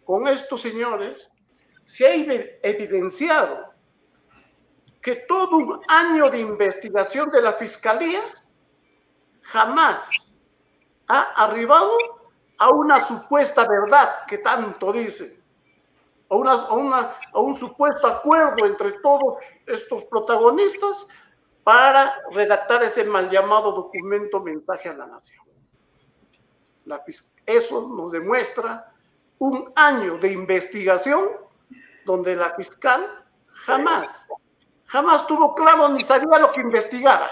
con estos señores, se ha evidenciado que todo un año de investigación de la Fiscalía jamás ha arribado a una supuesta verdad que tanto dicen, a un supuesto acuerdo entre todos estos protagonistas para redactar ese mal llamado documento Mensaje a la Nación. Eso nos demuestra un año de investigación donde la fiscal jamás tuvo claro ni sabía lo que investigaba.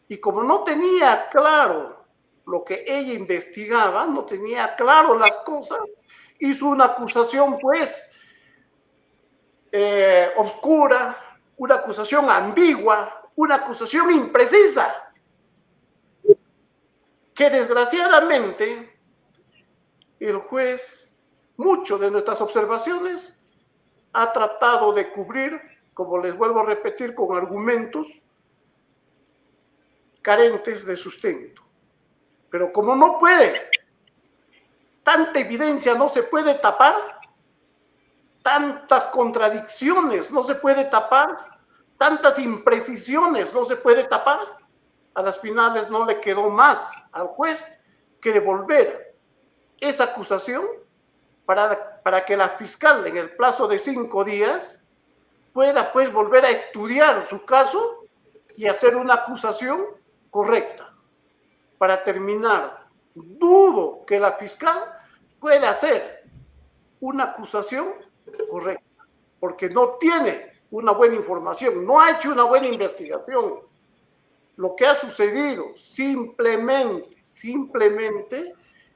Y como no tenía claro lo que ella investigaba, no tenía claro las cosas, hizo una acusación, pues, oscura, una acusación ambigua, una acusación imprecisa, que desgraciadamente el juez, muchas de nuestras observaciones, ha tratado de cubrir, como les vuelvo a repetir, con argumentos carentes de sustento. Pero como no puede, tanta evidencia no se puede tapar, tantas contradicciones no se puede tapar, tantas imprecisiones no se puede tapar, a las finales no le quedó más al juez que devolver esa acusación para que la fiscal en el plazo de 5 días pueda pues volver a estudiar su caso y hacer una acusación correcta. Para terminar, dudo que la fiscal pueda hacer una acusación correcta, porque no tiene una buena información, no ha hecho una buena investigación. Lo que ha sucedido simplemente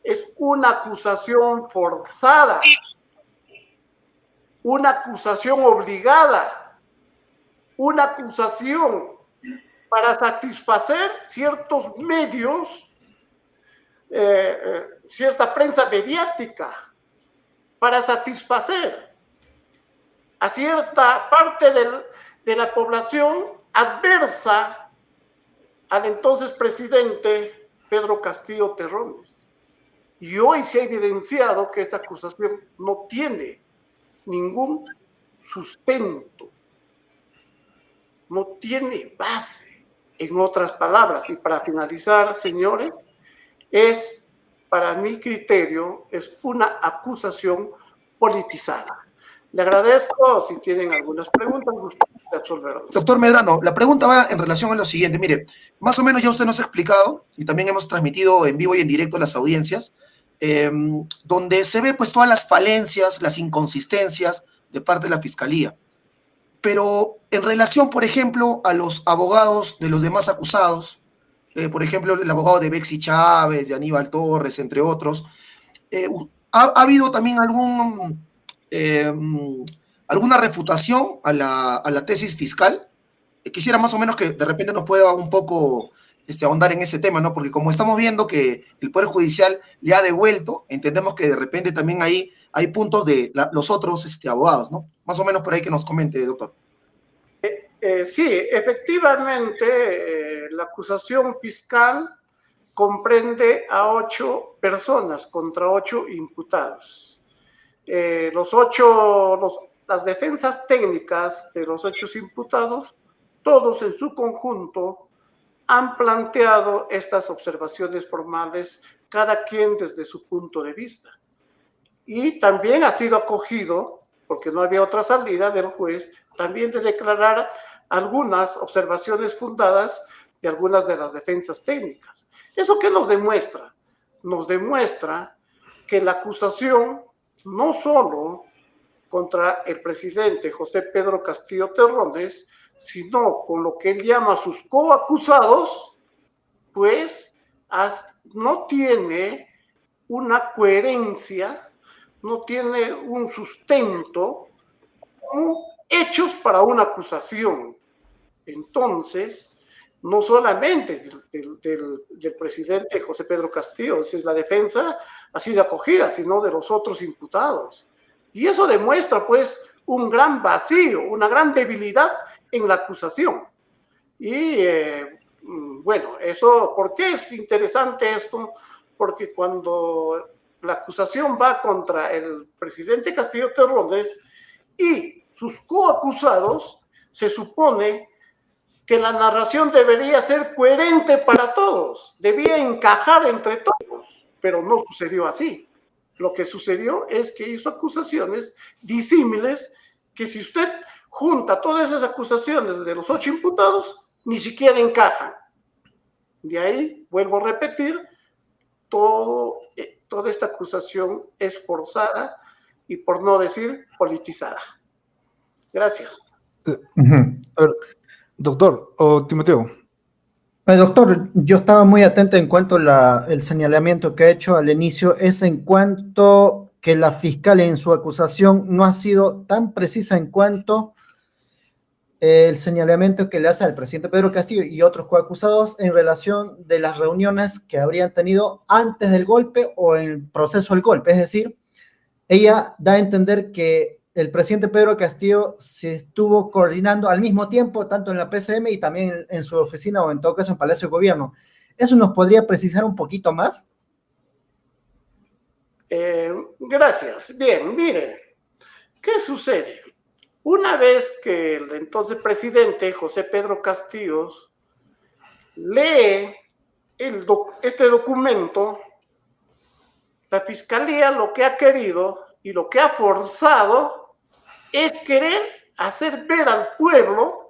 es una acusación forzada, una acusación obligada, una acusación para satisfacer ciertos medios, cierta prensa mediática, para satisfacer a cierta parte de la población adversa al entonces presidente Pedro Castillo Terrones. Y hoy se ha evidenciado que esa acusación no tiene ningún sustento, no tiene base. En otras palabras, y para finalizar, señores, para mi criterio, es una acusación politizada. Le agradezco. Si tienen algunas preguntas, gusto de absolverlas. Doctor Medrano, la pregunta va en relación a lo siguiente. Mire, más o menos ya usted nos ha explicado, y también hemos transmitido en vivo y en directo a las audiencias, donde se ve pues todas las falencias, las inconsistencias de parte de la Fiscalía. Pero en relación, por ejemplo, a los abogados de los demás acusados, por ejemplo, el abogado de Bexy Chávez, de Aníbal Torres, entre otros, ¿ha habido también alguna refutación a la tesis fiscal? Quisiera más o menos que de repente nos pueda un poco ahondar en ese tema, ¿no? Porque como estamos viendo que el Poder Judicial le ha devuelto, entendemos que de repente también ahí hay puntos de los otros abogados, ¿no? Más o menos por ahí que nos comente, doctor. Sí, efectivamente, la acusación fiscal comprende a 8 personas contra 8 imputados. Las defensas técnicas de los 8 imputados, todos en su conjunto, han planteado estas observaciones formales, cada quien desde su punto de vista. Y también ha sido acogido, porque no había otra salida del juez, también de declarar algunas observaciones fundadas de algunas de las defensas técnicas. ¿Eso qué nos demuestra? Nos demuestra que la acusación no solo contra el presidente José Pedro Castillo Terrones, sino con lo que él llama sus coacusados, pues no tiene una coherencia, no tiene un sustento, hechos para una acusación. Entonces, no solamente del presidente José Pedro Castillo, es la defensa ha sido acogida, sino de los otros imputados. Y eso demuestra, pues, un gran vacío, una gran debilidad en la acusación. Y, bueno, ¿por qué es interesante esto? Porque cuando la acusación va contra el presidente Castillo Terrones y sus coacusados, se supone que la narración debería ser coherente para todos, debía encajar entre todos, pero no sucedió así. Lo que sucedió es que hizo acusaciones disímiles que si usted junta todas esas acusaciones de los 8 imputados, ni siquiera encajan. De ahí, vuelvo a repetir, toda esta acusación es forzada y por no decir politizada. Gracias. A ver, doctor o Timoteo. Doctor, yo estaba muy atento en cuanto el señalamiento que ha hecho al inicio es en cuanto que la fiscal en su acusación no ha sido tan precisa en cuanto el señalamiento que le hace al presidente Pedro Castillo y otros coacusados en relación de las reuniones que habrían tenido antes del golpe o en el proceso del golpe. Es decir, ella da a entender que el presidente Pedro Castillo se estuvo coordinando al mismo tiempo, tanto en la PCM y también en su oficina o en todo caso en Palacio de Gobierno. ¿Eso nos podría precisar un poquito más? Gracias. Bien, mire, ¿qué sucede? Una vez que el entonces presidente José Pedro Castillo lee este documento, la Fiscalía lo que ha querido y lo que ha forzado es querer hacer ver al pueblo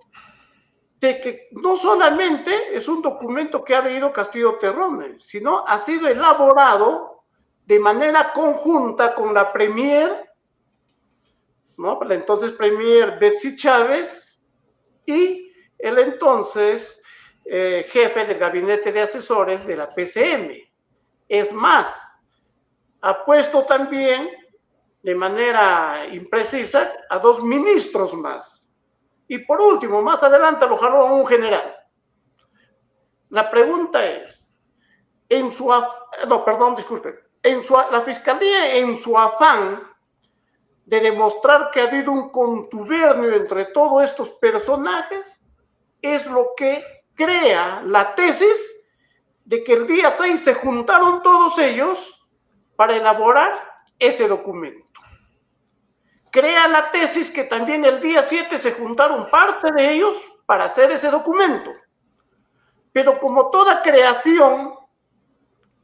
de que no solamente es un documento que ha leído Castillo Terrones, sino ha sido elaborado de manera conjunta con la Premier, ¿no? La entonces Premier Betsy Chávez y el entonces jefe del gabinete de asesores de la PCM. Es más, ha puesto también de manera imprecisa a 2 ministros más. Y por último, más adelante lo jaló a un general. La pregunta es, la Fiscalía en su afán de demostrar que ha habido un contubernio entre todos estos personajes, es lo que crea la tesis de que el día 6 se juntaron todos ellos para elaborar ese documento. Crea la tesis que también el día 7 se juntaron parte de ellos para hacer ese documento. Pero como toda creación,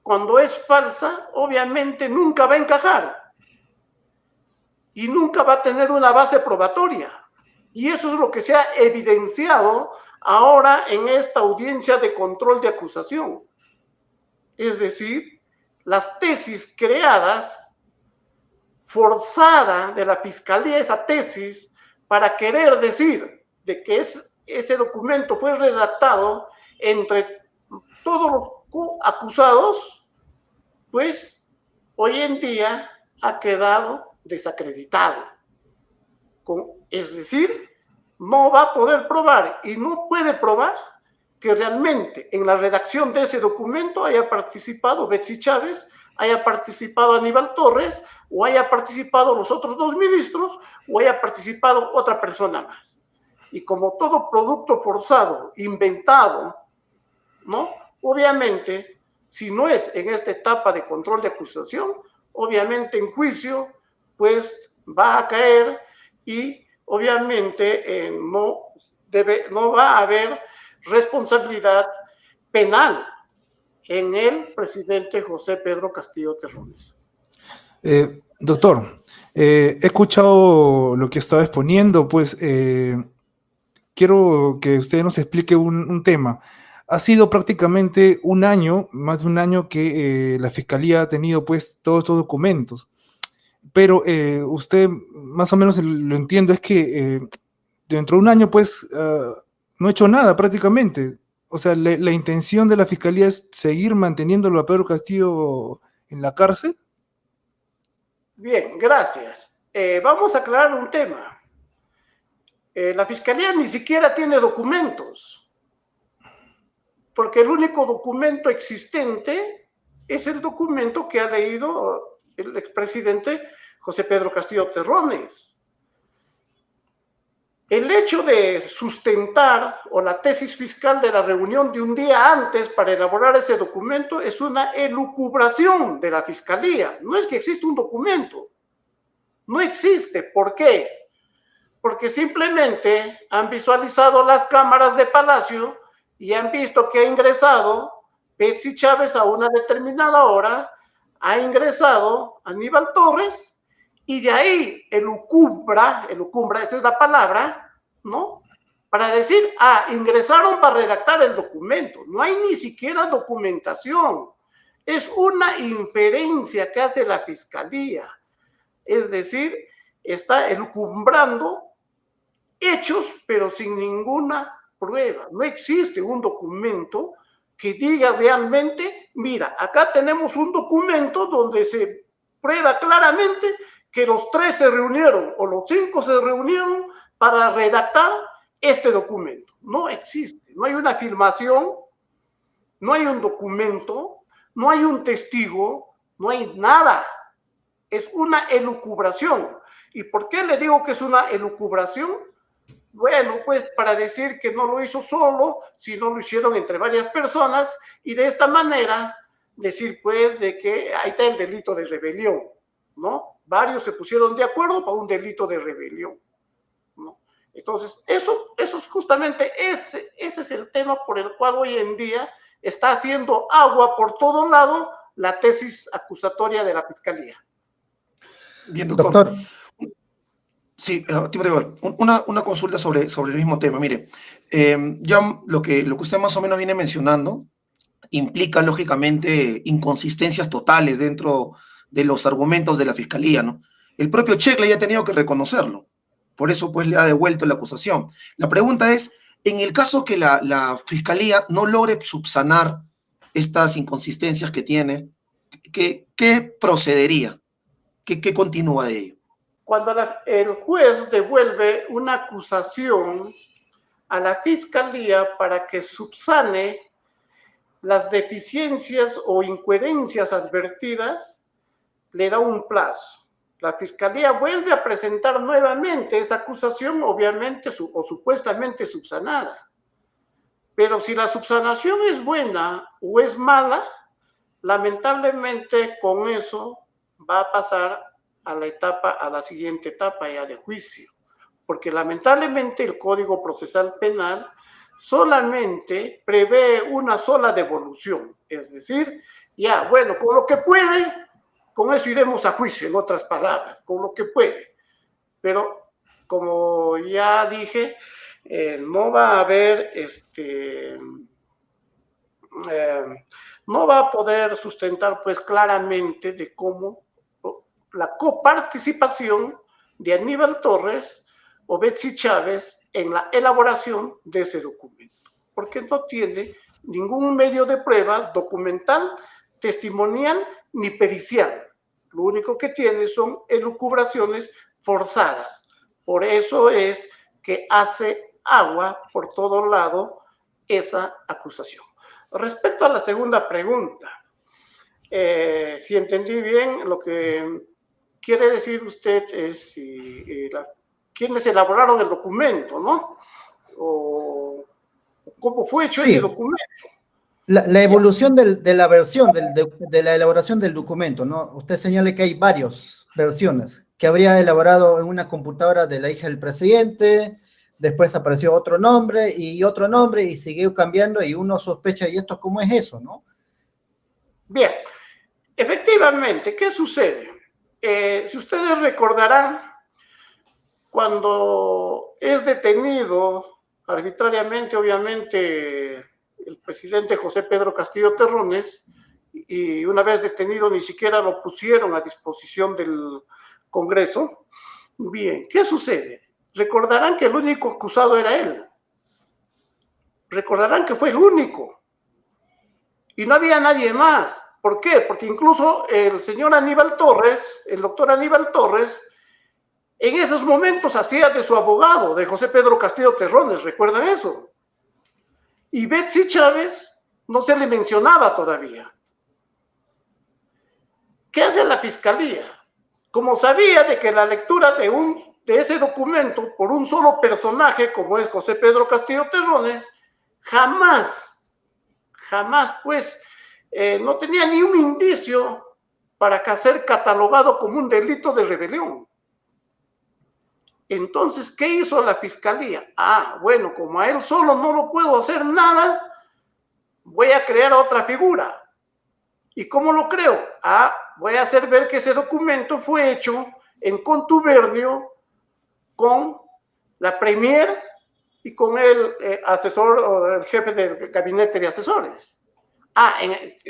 cuando es falsa, obviamente nunca va a encajar y nunca va a tener una base probatoria. Y eso es lo que se ha evidenciado ahora en esta audiencia de control de acusación. Es decir, las tesis creadas, forzada de la Fiscalía esa tesis para querer decir de que ese documento fue redactado entre todos los acusados, pues hoy en día ha quedado desacreditado. Es decir, no va a poder probar y no puede probar que realmente en la redacción de ese documento haya participado Betsy Chávez, haya participado Aníbal Torres, o haya participado los otros 2 ministros, o haya participado otra persona más. Y como todo producto forzado, inventado, ¿no? Obviamente, si no es en esta etapa de control de acusación, obviamente en juicio, pues va a caer y obviamente no va a haber responsabilidad penal en el presidente José Pedro Castillo Terrones. Doctor, he escuchado lo que estaba exponiendo, pues quiero que usted nos explique un tema. Ha sido prácticamente un año, más de un año que la Fiscalía ha tenido pues todos estos documentos, pero usted más o menos lo entiendo, es que dentro de un año pues no ha hecho nada prácticamente. O sea, la intención de la Fiscalía es seguir manteniéndolo a Pedro Castillo en la cárcel. Bien, gracias. Vamos a aclarar un tema. La Fiscalía ni siquiera tiene documentos, porque el único documento existente es el documento que ha leído el expresidente José Pedro Castillo Terrones. El hecho de sustentar o la tesis fiscal de la reunión de un día antes para elaborar ese documento es una elucubración de la fiscalía. No es que existe un documento. No existe. ¿Por qué? Porque simplemente han visualizado las cámaras de Palacio y han visto que ha ingresado Betsy Chávez a una determinada hora, ha ingresado Aníbal Torres, y de ahí elucumbra, esa es la palabra, ¿no? Para decir, ingresaron para redactar el documento. No hay ni siquiera documentación. Es una inferencia que hace la fiscalía. Es decir, está elucumbrando hechos, pero sin ninguna prueba. No existe un documento que diga realmente, mira, acá tenemos un documento donde se prueba claramente que los 3 se reunieron o los 5 se reunieron para redactar este documento. No existe, no hay una filmación, no hay un documento, no hay un testigo, no hay nada. Es una elucubración. ¿Y por qué le digo que es una elucubración? Bueno, pues para decir que no lo hizo solo, sino lo hicieron entre varias personas, y de esta manera decir pues de que ahí está el delito de rebelión, ¿no? Varios se pusieron de acuerdo para un delito de rebelión, ¿no? Entonces, eso es justamente ese es el tema por el cual hoy en día está haciendo agua por todo lado la tesis acusatoria de la Fiscalía. Bien, doctor. Doctor, Sí, Timoteo, una consulta sobre el mismo tema. Mire, ya lo que usted más o menos viene mencionando implica, lógicamente, inconsistencias totales dentro de los argumentos de la Fiscalía, ¿no? El propio Checkler ya ha tenido que reconocerlo. Por eso, pues, le ha devuelto la acusación. La pregunta es, en el caso que la Fiscalía no logre subsanar estas inconsistencias que tiene, ¿qué procedería? ¿Qué continúa de ello? Cuando el juez devuelve una acusación a la Fiscalía para que subsane las deficiencias o incoherencias advertidas, le da un plazo. La Fiscalía vuelve a presentar nuevamente esa acusación, obviamente o supuestamente subsanada. Pero si la subsanación es buena o es mala, lamentablemente con eso va a pasar a la siguiente etapa ya de juicio, porque lamentablemente el Código Procesal Penal solamente prevé una sola devolución, es decir, ya, bueno, con lo que puede, con eso iremos a juicio, en otras palabras, con lo que puede, pero como ya dije, no va a haber no va a poder sustentar pues claramente de cómo la coparticipación de Aníbal Torres o Betsy Chávez en la elaboración de ese documento, porque no tiene ningún medio de prueba documental, testimonial ni pericial. Lo único que tiene son elucubraciones forzadas. Por eso es que hace agua por todo lado esa acusación. Respecto a la segunda pregunta, si entendí bien, lo que quiere decir usted es quiénes elaboraron el documento, ¿no? O cómo fue hecho ese documento. La evolución de la versión, de la elaboración del documento, ¿no? Usted señala que hay varias versiones, que habría elaborado en una computadora de la hija del presidente, después apareció otro nombre, y siguió cambiando, y uno sospecha, ¿y esto cómo es eso, no? Bien, efectivamente, ¿qué sucede? Si ustedes recordarán, cuando es detenido arbitrariamente, obviamente, el presidente José Pedro Castillo Terrones, y una vez detenido ni siquiera lo pusieron a disposición del Congreso. Bien, ¿qué sucede? Recordarán que el único acusado era él. Recordarán que fue el único. Y no había nadie más. ¿Por qué? Porque incluso el señor Aníbal Torres, el doctor Aníbal Torres, en esos momentos hacía de su abogado, de José Pedro Castillo Terrones, ¿recuerdan eso? Y Betsy Chávez no se le mencionaba todavía. ¿Qué hace la Fiscalía? Como sabía de que la lectura de un de ese documento por un solo personaje como es José Pedro Castillo Terrones, jamás, pues, no tenía ni un indicio para ser catalogado como un delito de rebelión. Entonces, ¿qué hizo la fiscalía? Bueno, como a él solo no lo puedo hacer nada, voy a crear otra figura. ¿Y cómo lo creo? Voy a hacer ver que ese documento fue hecho en contubernio con la Premier y con el asesor o el jefe del gabinete de asesores.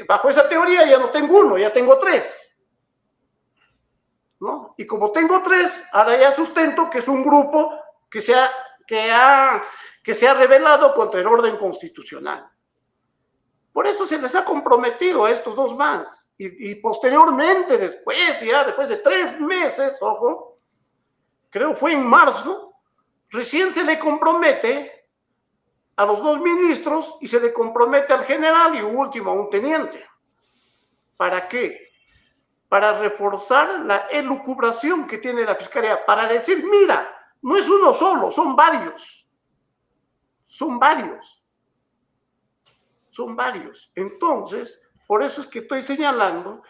Bajo esa teoría ya no tengo uno, ya tengo tres. ¿No? Y como tengo tres, ahora ya sustento que es un grupo que se ha rebelado contra el orden constitucional. Por eso se les ha comprometido a estos dos más. Y posteriormente, después de 3 meses, ojo, creo fue en marzo, recién se le compromete a los 2 ministros y se le compromete al general y último a un teniente. ¿Para qué? Para reforzar la elucubración que tiene la fiscalía, para decir, mira, no es uno solo, son varios. Entonces, por eso es que estoy señalando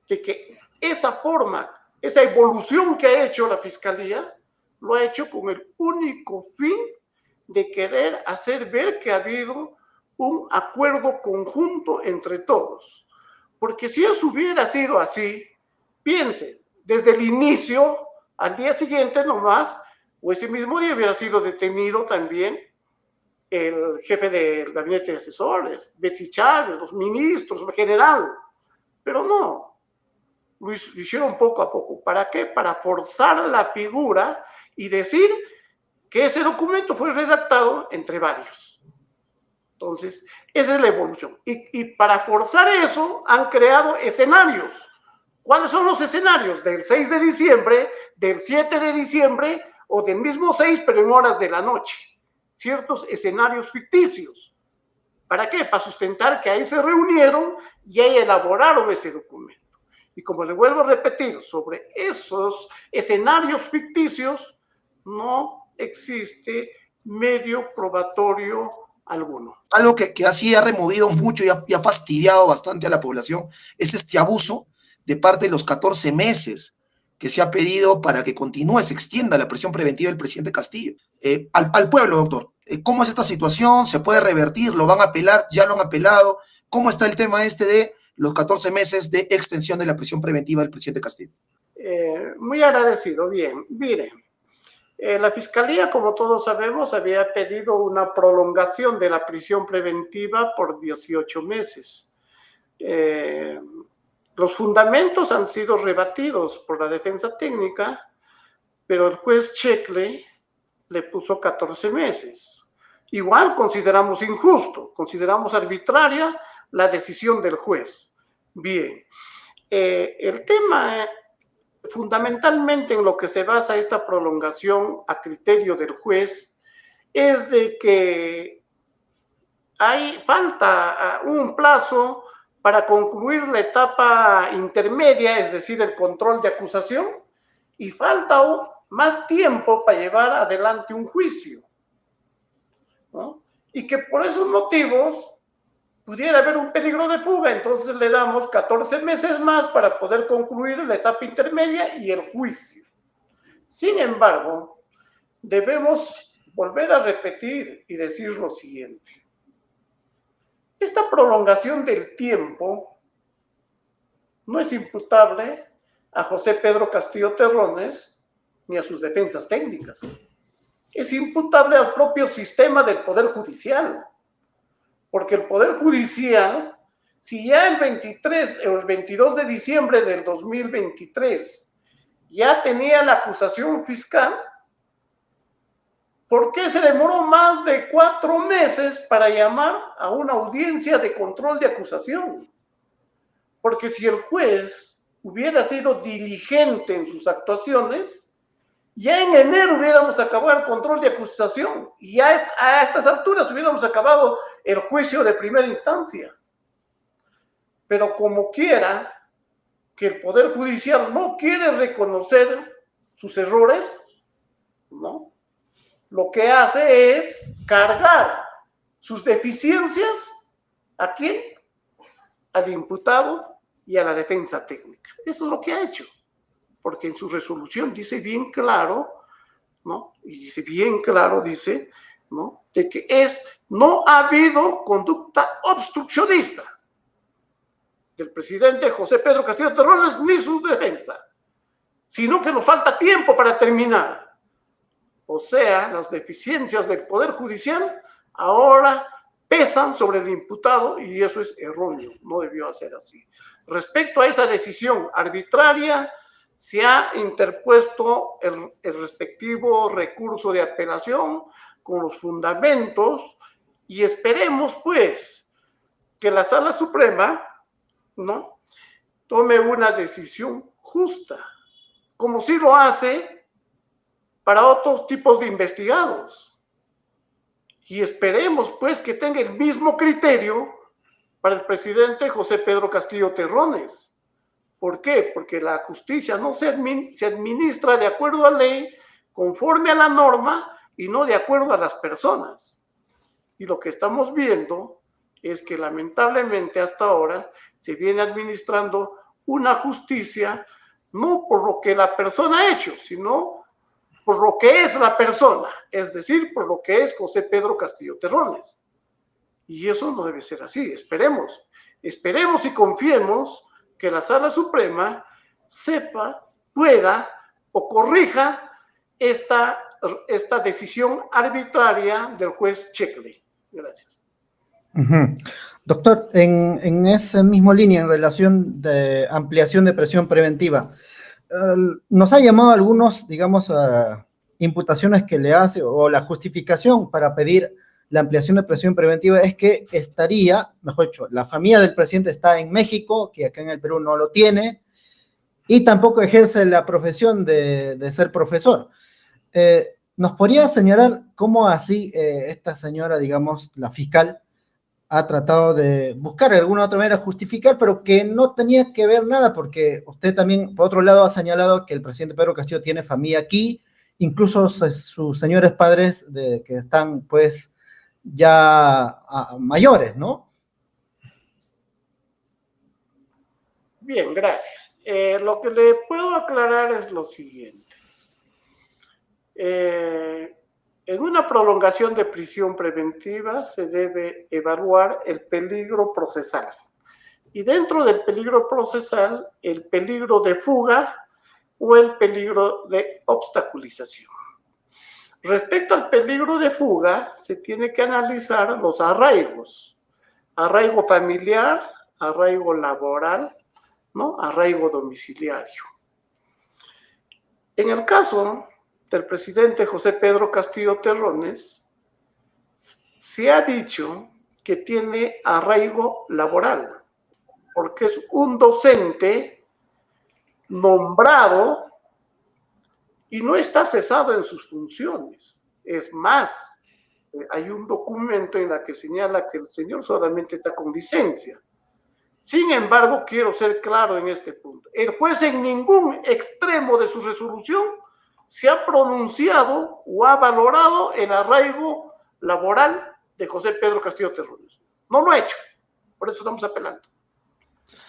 de que esa forma, esa evolución que ha hecho la fiscalía, lo ha hecho con el único fin de querer hacer ver que ha habido un acuerdo conjunto entre todos. Porque si eso hubiera sido así, piense, desde el inicio, al día siguiente nomás, o ese mismo día hubiera sido detenido también el jefe del gabinete de asesores, Betsy Chávez, los ministros, el general. Pero no, lo hicieron poco a poco. ¿Para qué? Para forzar la figura y decir que ese documento fue redactado entre varios. Entonces, esa es la evolución. Y para forzar eso, han creado escenarios. ¿Cuáles son los escenarios? Del 6 de diciembre, del 7 de diciembre o del mismo 6, pero en horas de la noche. Ciertos escenarios ficticios. ¿Para qué? Para sustentar que ahí se reunieron y ahí elaboraron ese documento. Y como le vuelvo a repetir, sobre esos escenarios ficticios no existe medio probatorio alguno. Algo que así ha removido mucho y ha fastidiado bastante a la población es este abuso de parte de los 14 meses que se ha pedido para que continúe, se extienda la prisión preventiva del presidente Castillo. Al pueblo, doctor, ¿cómo es esta situación? ¿Se puede revertir? ¿Lo van a apelar? ¿Ya lo han apelado? ¿Cómo está el tema de los 14 meses de extensión de la prisión preventiva del presidente Castillo? Muy agradecido. Bien, miren. La Fiscalía, como todos sabemos, había pedido una prolongación de la prisión preventiva por 18 meses. Los fundamentos han sido rebatidos por la defensa técnica, pero el juez Checle le puso 14 meses. Igual consideramos injusto, consideramos arbitraria la decisión del juez. Bien, el tema fundamentalmente en lo que se basa esta prolongación a criterio del juez es de que falta un plazo para concluir la etapa intermedia, es decir, el control de acusación, y falta más tiempo para llevar adelante un juicio, ¿no? Y que por esos motivos pudiera haber un peligro de fuga, entonces le damos 14 meses más para poder concluir la etapa intermedia y el juicio. Sin embargo, debemos volver a repetir y decir lo siguiente. Esta prolongación del tiempo no es imputable a José Pedro Castillo Terrones ni a sus defensas técnicas. Es imputable al propio sistema del Poder Judicial. Porque el Poder Judicial, si ya el 23 o el 22 de diciembre del 2023 ya tenía la acusación fiscal, ¿por qué se demoró más de 4 meses para llamar a una audiencia de control de acusación? Porque si el juez hubiera sido diligente en sus actuaciones, ya en enero hubiéramos acabado el control de acusación y ya a estas alturas hubiéramos acabado el juicio de primera instancia. Pero como quiera que el Poder Judicial no quiere reconocer sus errores, ¿no? Lo que hace es cargar sus deficiencias, ¿a quién? Al imputado y a la defensa técnica. Eso es lo que ha hecho, porque en su resolución dice bien claro, ¿no? Y dice bien claro, dice, ¿no? De que no ha habido conducta obstruccionista del presidente José Pedro Castillo Terrones ni su defensa, sino que nos falta tiempo para terminar. O sea, las deficiencias del Poder Judicial ahora pesan sobre el imputado y eso es erróneo, no debió ser así. Respecto a esa decisión arbitraria, se ha interpuesto el respectivo recurso de apelación con los fundamentos y esperemos pues que la Sala Suprema, ¿no?, tome una decisión justa, como sí lo hace para otros tipos de investigados. Y esperemos pues que tenga el mismo criterio para el presidente José Pedro Castillo Terrones. ¿Por qué? Porque la justicia no se administra de acuerdo a ley, conforme a la norma y no de acuerdo a las personas. Y lo que estamos viendo es que lamentablemente hasta ahora se viene administrando una justicia no por lo que la persona ha hecho, sino por lo que es la persona, es decir, por lo que es José Pedro Castillo Terrones. Y eso no debe ser así, esperemos y confiemos que la Sala Suprema sepa, pueda o corrija esta decisión arbitraria del juez Checkley. Gracias. Doctor, en esa misma línea, en relación de ampliación de presión preventiva, nos ha llamado algunos, digamos, imputaciones que le hace o la justificación para pedir la ampliación de presión preventiva es que estaría, mejor dicho, la familia del presidente está en México, que acá en el Perú no lo tiene, y tampoco ejerce la profesión de ser profesor. ¿Nos podría señalar cómo así esta señora, digamos, la fiscal, ha tratado de buscar de alguna u otra manera justificar, pero que no tenía que ver nada, porque usted también, por otro lado, ha señalado que el presidente Pedro Castillo tiene familia aquí, incluso sus señores padres que están, pues, ya mayores, ¿no? Bien, gracias. Lo que le puedo aclarar es lo siguiente. En una prolongación de prisión preventiva se debe evaluar el peligro procesal. Y dentro del peligro procesal, el peligro de fuga o el peligro de obstaculización. Respecto al peligro de fuga, se tiene que analizar los arraigos. Arraigo familiar, arraigo laboral, ¿no?, arraigo domiciliario. En el caso del presidente José Pedro Castillo Terrones, se ha dicho que tiene arraigo laboral, porque es un docente nombrado y no está cesado en sus funciones. Es más, hay un documento en el que señala que el señor solamente está con licencia. Sin embargo, quiero ser claro en este punto. El juez en ningún extremo de su resolución se ha pronunciado o ha valorado el arraigo laboral de José Pedro Castillo Terrones. No lo ha hecho, por eso estamos apelando.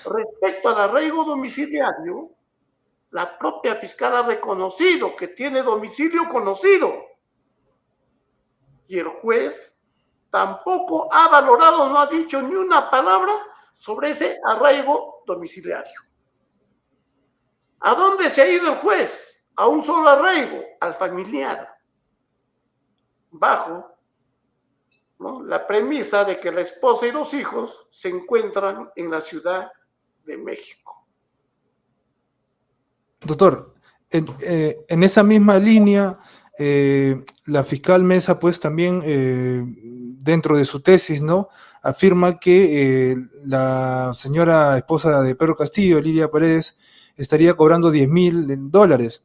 Respecto al arraigo domiciliario, la propia fiscal ha reconocido que tiene domicilio conocido y el juez tampoco ha valorado, no ha dicho ni una palabra sobre ese arraigo domiciliario. ¿A dónde se ha ido el juez? A un solo arraigo, al familiar, bajo, ¿no?, la premisa de que la esposa y los hijos se encuentran en la Ciudad de México. Doctor, en esa misma línea, la fiscal Mesa, pues también dentro de su tesis, ¿no?, afirma que la señora esposa de Pedro Castillo, Lilia Paredes, estaría cobrando $10,000,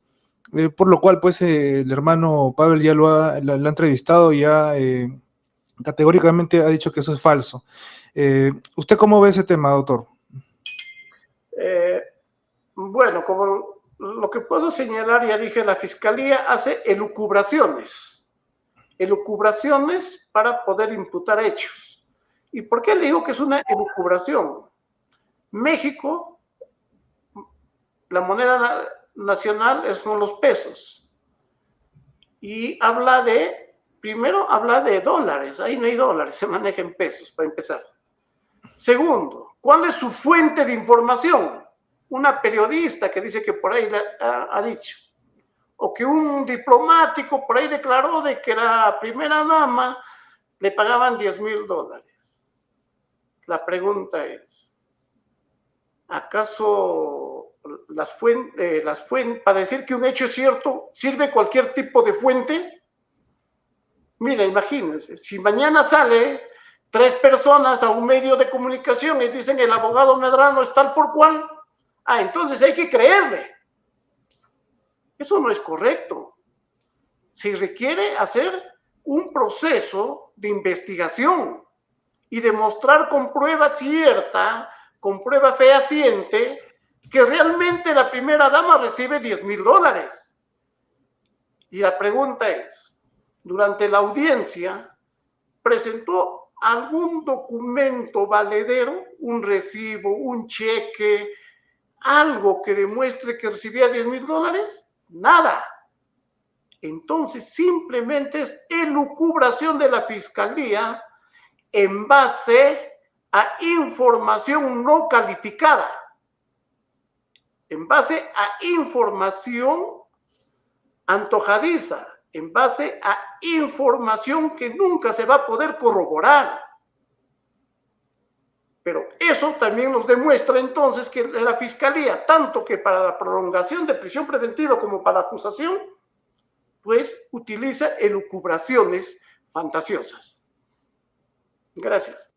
por lo cual, pues, el hermano Pavel ya lo ha entrevistado y ya categóricamente ha dicho que eso es falso. ¿Usted cómo ve ese tema, doctor? Bueno, como lo que puedo señalar, ya dije, la Fiscalía hace elucubraciones para poder imputar hechos. ¿Y por qué le digo que es una elucubración? México, la moneda nacional son los pesos. Y primero habla de dólares, ahí no hay dólares, se maneja en pesos, para empezar. Segundo, ¿cuál es su fuente de información? Una periodista que dice que por ahí ha dicho, o que un diplomático por ahí declaró de que la primera dama le pagaban $10,000. La pregunta es, ¿acaso para decir que un hecho es cierto, sirve cualquier tipo de fuente? Mira, imagínense, si mañana sale 3 personas a un medio de comunicación y dicen el abogado Medrano es tal por cual, entonces hay que creerle. Eso no es correcto. Se requiere hacer un proceso de investigación y demostrar con prueba cierta, con prueba fehaciente, que realmente la primera dama recibe $10,000. Y la pregunta es, durante la audiencia, ¿presentó algún documento valedero, un recibo, un cheque, algo que demuestre que recibía $10,000? Nada. Entonces, simplemente es elucubración de la Fiscalía en base a información no calificada, en base a información antojadiza, en base a información que nunca se va a poder corroborar. Pero eso también nos demuestra entonces que la Fiscalía, tanto que para la prolongación de prisión preventiva como para la acusación, pues utiliza elucubraciones fantasiosas. Gracias.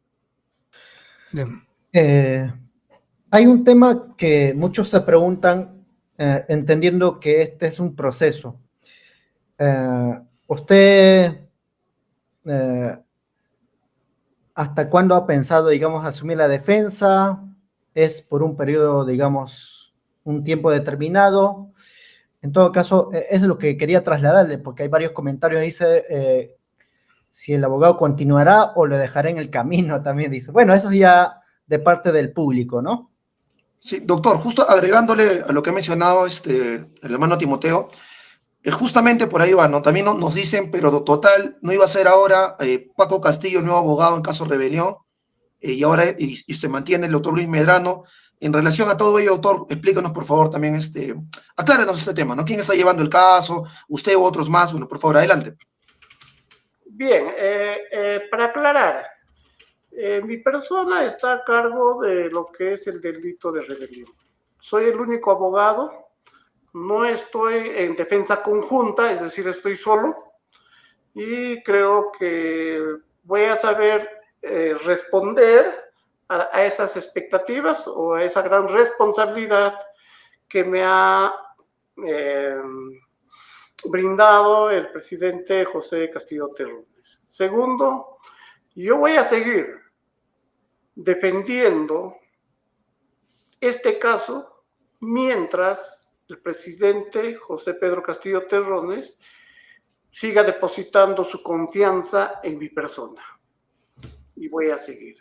Hay un tema que muchos se preguntan, entendiendo que este es un proceso. ¿Usted hasta cuándo ha pensado, digamos, asumir la defensa? ¿Es por un periodo, digamos, un tiempo determinado? En todo caso, eso es lo que quería trasladarle, porque hay varios comentarios, dice, si el abogado continuará o lo dejará en el camino, también dice. Bueno, eso ya de parte del público, ¿no? Sí, doctor, justo agregándole a lo que ha mencionado el hermano Timoteo, justamente por ahí va, ¿no? También nos dicen, pero total, no iba a ser ahora Paco Castillo, el nuevo abogado en caso de rebelión, y ahora y se mantiene el doctor Luis Medrano. En relación a todo ello, doctor, explícanos, por favor, también, aclárenos este tema, ¿no? ¿Quién está llevando el caso? ¿Usted u otros más? Bueno, por favor, adelante. Bien, para aclarar, mi persona está a cargo de lo que es el delito de rebelión. Soy el único abogado, no estoy en defensa conjunta, es decir, estoy solo, y creo que voy a saber responder a esas expectativas o a esa gran responsabilidad que me ha brindado el presidente José Castillo Terrones. Segundo, yo voy a seguir defendiendo este caso mientras el presidente José Pedro Castillo Terrones siga depositando su confianza en mi persona. Y voy a seguir.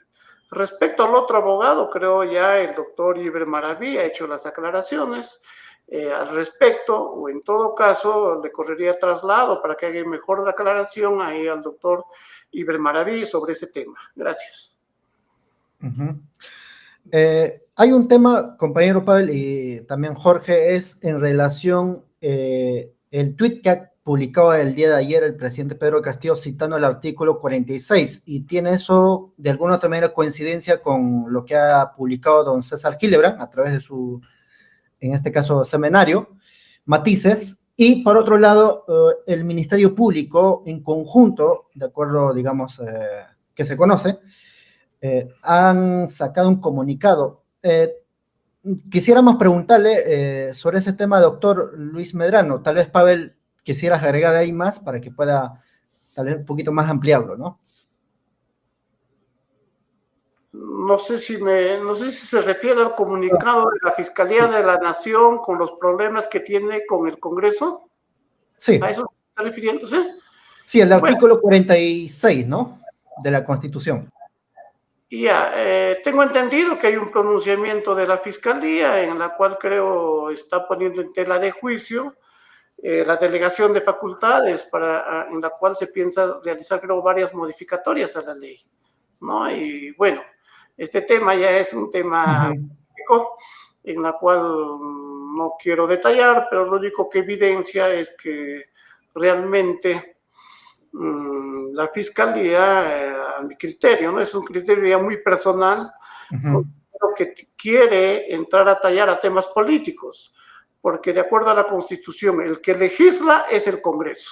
Respecto al otro abogado, creo ya el doctor Iber Maraví ha hecho las aclaraciones al respecto, o en todo caso le correría traslado para que haga mejor la aclaración ahí al doctor Iber Maraví sobre ese tema. Gracias. Hay un tema, compañero Pavel y también Jorge, es en relación el tuit que ha publicado el día de ayer el presidente Pedro Castillo citando el artículo 46, y tiene eso de alguna otra manera coincidencia con lo que ha publicado don César Gillibrand a través de su, en este caso, seminario, Matices, y por otro lado, el Ministerio Público en conjunto, de acuerdo, digamos, que se conoce, han sacado un comunicado. Quisiéramos preguntarle sobre ese tema, doctor Luis Medrano. Tal vez, Pavel, quisieras agregar ahí más para que pueda tal vez un poquito más ampliarlo, ¿no? No sé no sé si se refiere al comunicado de la Fiscalía de la Nación con los problemas que tiene con el Congreso. ¿A Sí, eso se está refiriéndose? sí, el Bueno, artículo 46, ¿no? De la Constitución. ya, tengo entendido que hay un pronunciamiento de la Fiscalía en la cual creo está poniendo en tela de juicio la delegación de facultades en la cual se piensa realizar creo varias modificatorias a la ley, ¿no? Y bueno, este tema ya es un tema Ujú. político en la cual no quiero detallar, pero lo único que evidencia es que realmente la fiscalía, a mi criterio, ¿no? Es un criterio ya muy personal, Ujú. que quiere entrar a tallar a temas políticos, porque de acuerdo a la Constitución, el que legisla es el Congreso.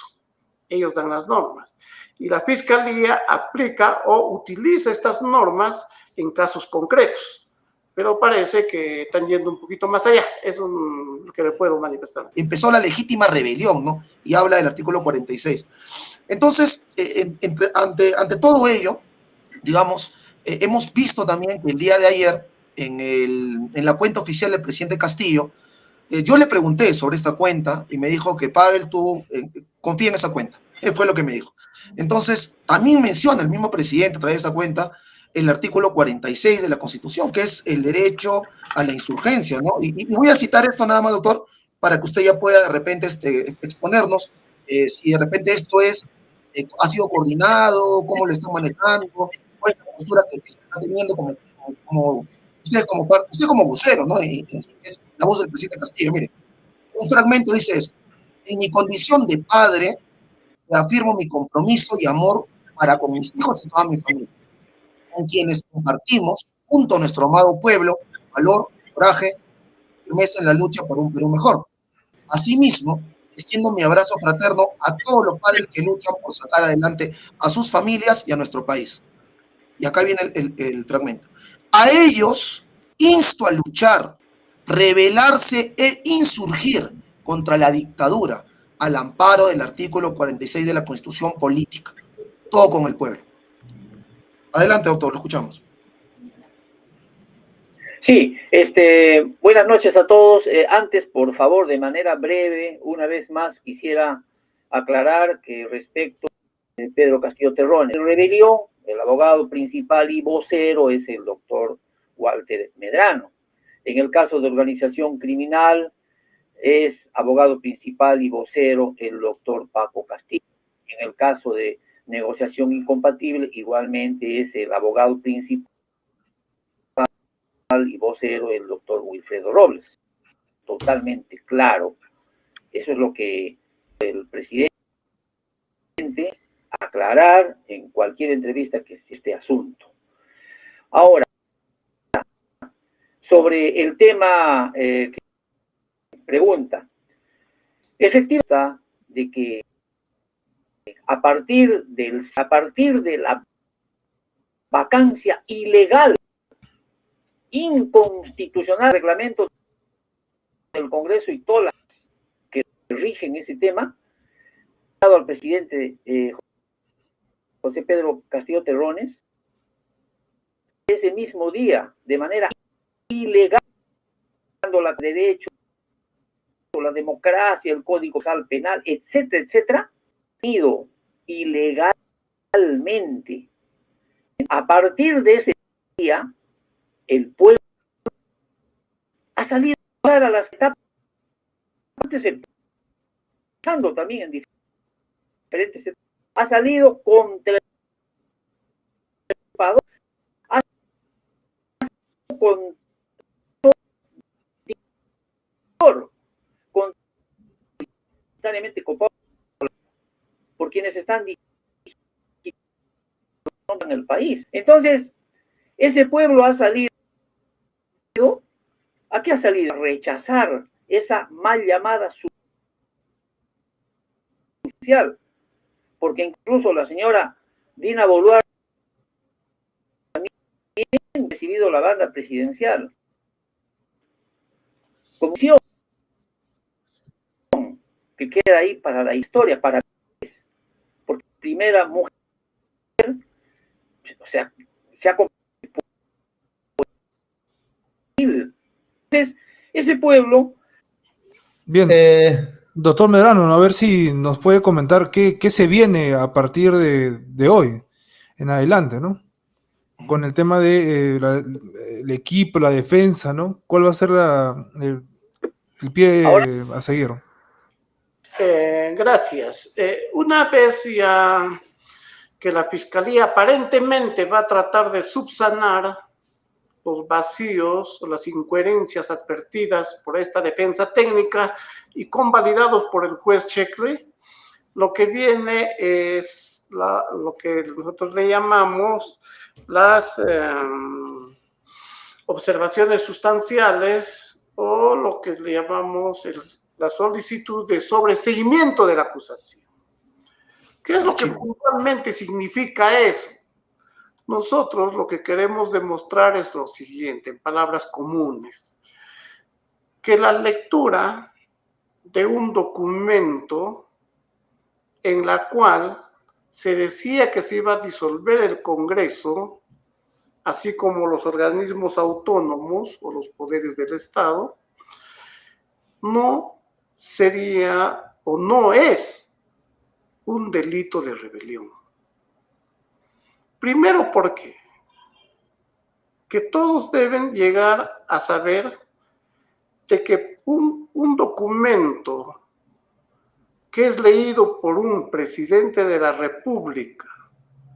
Ellos dan las normas. Y la fiscalía aplica o utiliza estas normas en casos concretos. Pero parece que están yendo un poquito más allá. Es lo que le puedo manifestar. Empezó la legítima rebelión, ¿no? Y habla del artículo 46. Entonces, ante todo ello, digamos, hemos visto también que el día de ayer, en la cuenta oficial del presidente Castillo, yo le pregunté sobre esta cuenta y me dijo que Pavel, tú confía en esa cuenta. Fue lo que me dijo. Entonces, también menciona el mismo presidente a través de esa cuenta el artículo 46 de la Constitución, que es el derecho a la insurgencia, ¿no? Y voy a citar esto nada más, doctor, para que usted ya pueda de repente exponernos si de repente esto ha sido coordinado, cómo lo están manejando, cuál es la postura que se está teniendo como usted como vocero, ¿no? Y es la voz del presidente Castillo. Mire, un fragmento dice esto: en mi condición de padre, reafirmo mi compromiso y amor para con mis hijos y toda mi familia, con quienes compartimos, junto a nuestro amado pueblo, valor, coraje, firmeza en la lucha por un Perú mejor. Asimismo, extiendo mi abrazo fraterno a todos los padres que luchan por sacar adelante a sus familias y a nuestro país. Y acá viene el fragmento. A ellos insto a luchar, rebelarse e insurgir contra la dictadura, al amparo del artículo 46 de la Constitución Política. Todo con el pueblo. Adelante, doctor, lo escuchamos. Sí, buenas noches a todos. Antes, por favor, de manera breve, una vez más quisiera aclarar que respecto de Pedro Castillo Terrón, el rebelión, el abogado principal y vocero es el doctor Walter Medrano. En el caso de organización criminal, es abogado principal y vocero el doctor Paco Castillo. En el caso de negociación incompatible, igualmente es el abogado principal y vocero el doctor Wilfredo Robles. Totalmente claro. Eso es lo que el presidente aclarar en cualquier entrevista que esté este asunto. Ahora, sobre el tema que pregunta, efectivamente, de que a partir de la vacancia ilegal, inconstitucional, reglamento del Congreso y todas las que rigen ese tema, al presidente José Pedro Castillo Terrones, ese mismo día, de manera ilegal, la derecho, la democracia, el Código Penal, etcétera, etcétera, ido ilegalmente. A partir de ese día, el pueblo ha salido a las etapas, empezando también en diferentes etapas, ha salido contra el Ecuador, ha salido copado por quienes están en el país. Entonces, ese pueblo ha salido, ¿a qué ha salido? A rechazar esa mal llamada social, porque incluso la señora Dina Boluarte también ha recibido la banda presidencial. Comisión que queda ahí para la historia, para porque primera mujer, o sea, se ha convertido Entonces, ese pueblo... Bien, doctor Medrano, a ver si nos puede comentar qué se viene a partir de hoy en adelante, ¿no? Con el tema de el equipo, la defensa, ¿no? ¿Cuál va a ser el pie Ahora, a seguir? Gracias. Una vez ya que la Fiscalía aparentemente va a tratar de subsanar los vacíos o las incoherencias advertidas por esta defensa técnica y convalidados por el juez Checle, lo que viene es lo que nosotros le llamamos las observaciones sustanciales o lo que le llamamos la solicitud de sobreseimiento de la acusación. ¿Qué es lo que puntualmente significa eso? Nosotros lo que queremos demostrar es lo siguiente, en palabras comunes, que la lectura de un documento en la cual se decía que se iba a disolver el Congreso, así como los organismos autónomos o los poderes del Estado, no sería o no es un delito de rebelión. Primero, ¿por qué? Que todos deben llegar a saber de que un documento que es leído por un presidente de la República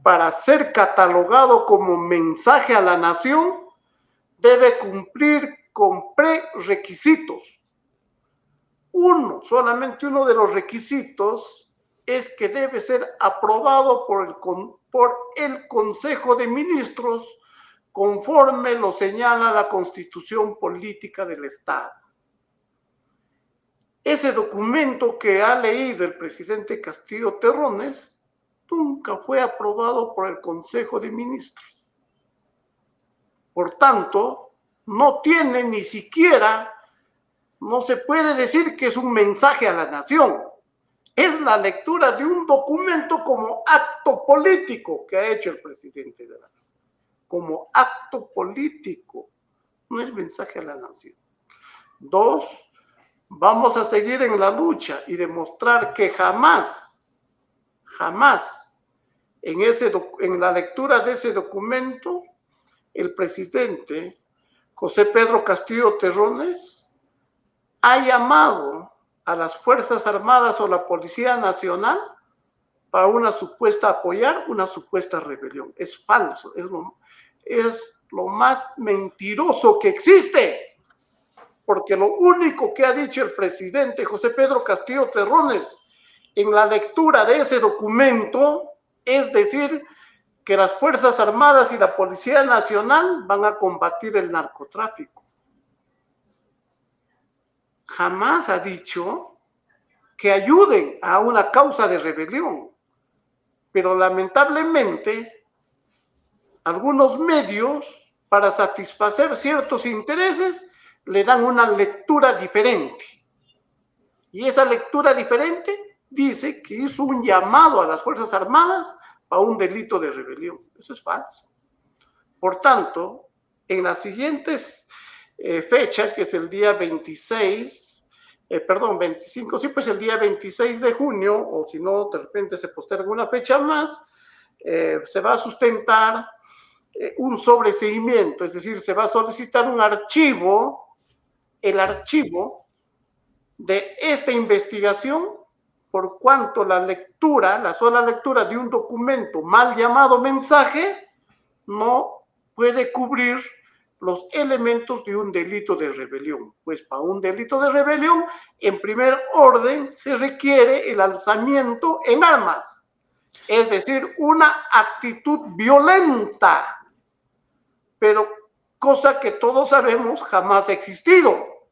para ser catalogado como mensaje a la nación, debe cumplir con prerequisitos. Solamente uno de los requisitos es que debe ser aprobado por el Consejo de Ministros conforme lo señala la Constitución Política del Estado. Ese documento que ha leído el presidente Castillo Terrones nunca fue aprobado por el Consejo de Ministros. Por tanto, no tiene ni siquiera, no se puede decir que es un mensaje a la nación. Es la lectura de un documento como acto político que ha hecho el presidente de la República. Como acto político, no es mensaje a la nación. 2, vamos a seguir en la lucha y demostrar que jamás, en la lectura de ese documento, el presidente José Pedro Castillo Terrones ha llamado a las Fuerzas Armadas o la Policía Nacional para apoyar una supuesta rebelión. Es falso, es lo más mentiroso que existe, porque lo único que ha dicho el presidente José Pedro Castillo Terrones en la lectura de ese documento es decir que las Fuerzas Armadas y la Policía Nacional van a combatir el narcotráfico. Jamás ha dicho que ayuden a una causa de rebelión, pero lamentablemente algunos medios, para satisfacer ciertos intereses, le dan una lectura diferente. Y esa lectura diferente dice que hizo un llamado a las Fuerzas Armadas para un delito de rebelión. Eso es falso. Por tanto, en las siguientes fechas, que es el día 25, siempre es el día 26 de junio, o si no, de repente se posterga una fecha más, se va a sustentar un sobreseimiento, es decir, se va a solicitar un archivo, el archivo de esta investigación, por cuanto la sola lectura de un documento mal llamado mensaje, no puede cubrir los elementos de un delito de rebelión. Pues para un delito de rebelión, en primer orden, se requiere el alzamiento en armas, es decir, una actitud violenta, pero cosa que todos sabemos jamás ha existido.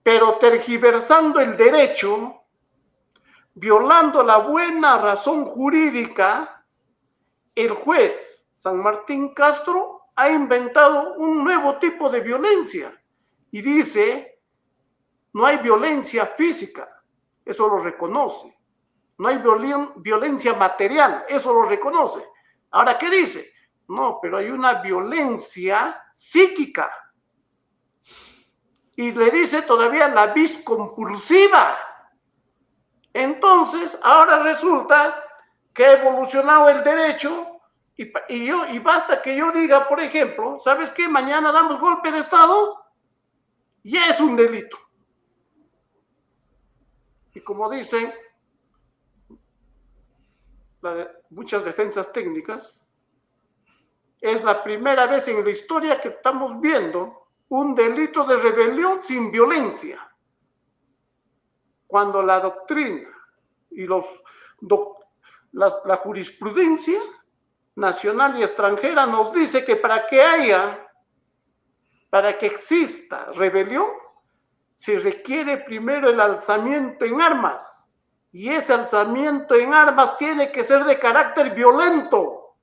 Pero tergiversando el derecho, violando la buena razón jurídica, el juez San Martín Castro ha inventado un nuevo tipo de violencia y dice, no hay violencia física, eso lo reconoce, no hay violencia material, eso lo reconoce. Ahora, ¿qué dice? No, pero hay una violencia psíquica, Y le dice todavía la vis compulsiva. Entonces, ahora resulta que ha evolucionado el derecho y basta que yo diga, por ejemplo, ¿sabes qué? Mañana damos golpe de Estado, ya es un delito. Y como dicen muchas defensas técnicas, es la primera vez en la historia que estamos viendo un delito de rebelión sin violencia. Cuando la doctrina y la jurisprudencia nacional y extranjera nos dice que para que exista rebelión, se requiere primero el alzamiento en armas. Y ese alzamiento en armas tiene que ser de carácter violento.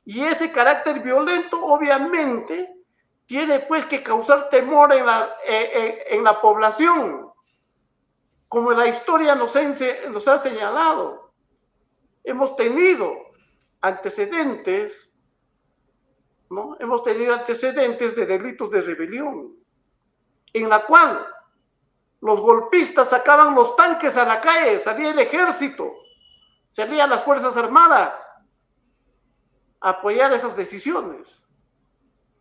Y ese carácter violento, obviamente, tiene pues que causar temor en la población, como la historia nos ha señalado. Hemos tenido antecedentes, ¿no? Hemos tenido antecedentes de delitos de rebelión, en la cual los golpistas sacaban los tanques a la calle, salía el ejército, salían las Fuerzas Armadas a apoyar esas decisiones.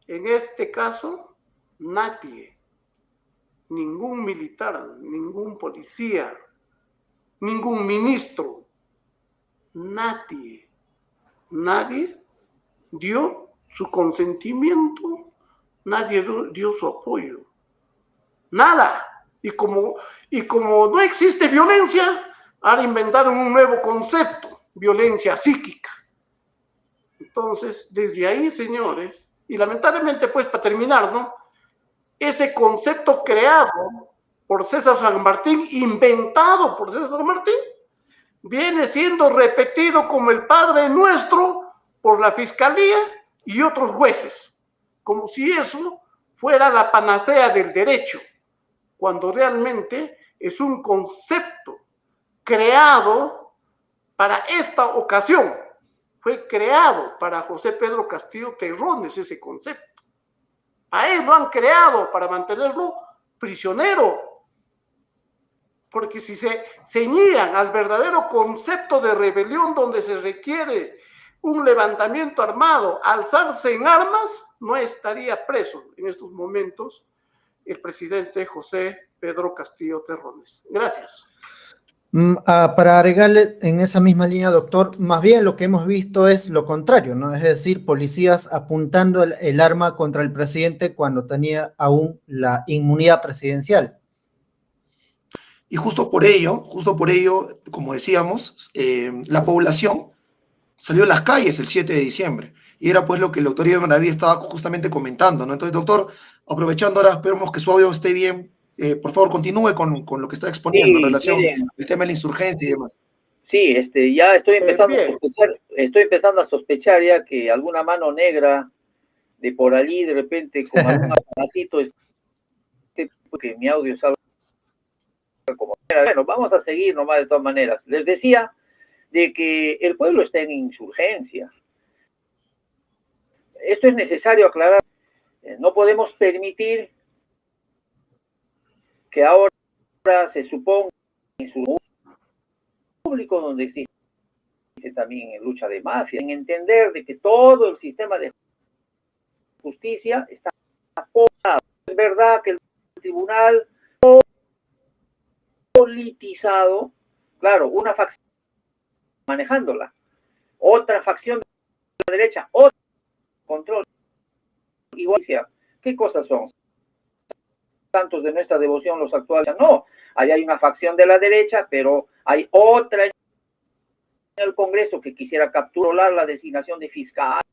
En este caso, nadie, ningún militar, ningún policía, ningún ministro, nadie dio su consentimiento, nadie dio su apoyo. Nada. Y como no existe violencia, ahora inventaron un nuevo concepto, violencia psíquica. Entonces, desde ahí, señores, y lamentablemente, pues, para terminar, ¿no? Ese concepto creado por César San Martín, inventado por César San Martín, viene siendo repetido como el Padre Nuestro por la Fiscalía y otros jueces, como si eso fuera la panacea del derecho, cuando realmente es un concepto creado para esta ocasión. Fue creado para José Pedro Castillo Terrones ese concepto. A él lo han creado para mantenerlo prisionero. Porque si se ceñían al verdadero concepto de rebelión, donde se requiere un levantamiento armado, alzarse en armas, no estaría preso en estos momentos el presidente José Pedro Castillo Terrones. Gracias. Para agregarle en esa misma línea, doctor, más bien lo que hemos visto es lo contrario, ¿no? Es decir, policías apuntando el arma contra el presidente cuando tenía aún la inmunidad presidencial. Y justo por ello, como decíamos, la población salió a las calles el 7 de diciembre. Y era pues lo que el doctor Iván Maraví estaba justamente comentando, ¿no? Entonces, doctor, aprovechando ahora, esperemos que su audio esté bien. Por favor, continúe con lo que está exponiendo, sí, en relación al tema de la insurgencia y demás. Sí, ya estoy empezando a sospechar ya que alguna mano negra de por allí, de repente, con algún aparatito, que mi audio salga como... Bueno, vamos a seguir nomás de todas maneras. Les decía de que el pueblo está en insurgencia. Esto es necesario aclarar. No podemos permitir que ahora se suponga en su público, donde existe también lucha de mafia, en entender de que todo el sistema de justicia está apoyado. Es verdad que el tribunal politizado, claro, una facción manejándola, otra facción de la derecha, otro control. Igual, ¿qué cosas son? Santos de nuestra devoción los actuales, no, ahí hay una facción de la derecha, pero hay otra en el Congreso que quisiera capturar la designación de fiscales,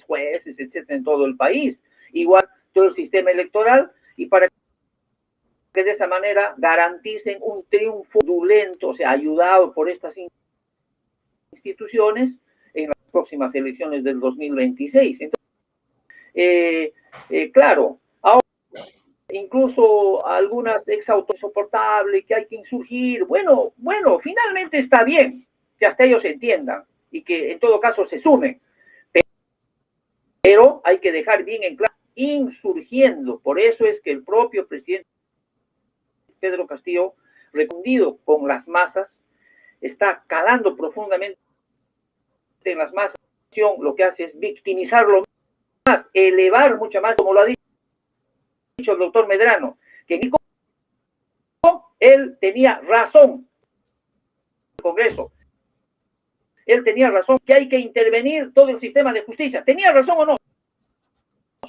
jueces, etcétera, en todo el país. Igual todo el sistema electoral, y para que de esa manera garanticen un triunfo fraudulento, o sea, ayudado por estas instituciones en las próximas elecciones del 2026. Entonces, claro, ahora incluso algunas exautos insoportables que hay que insurgir, bueno, finalmente está bien que hasta ellos entiendan y que en todo caso se sumen, pero hay que dejar bien en claro insurgiendo. Por eso es que el propio presidente Pedro Castillo, refundido con las masas, está calando profundamente en las masas. Lo que hace es victimizarlo más, elevar mucho más, como lo ha dicho el doctor Medrano, que él tenía razón, el Congreso, él tenía razón, que hay que intervenir todo el sistema de justicia. ¿Tenía razón o no?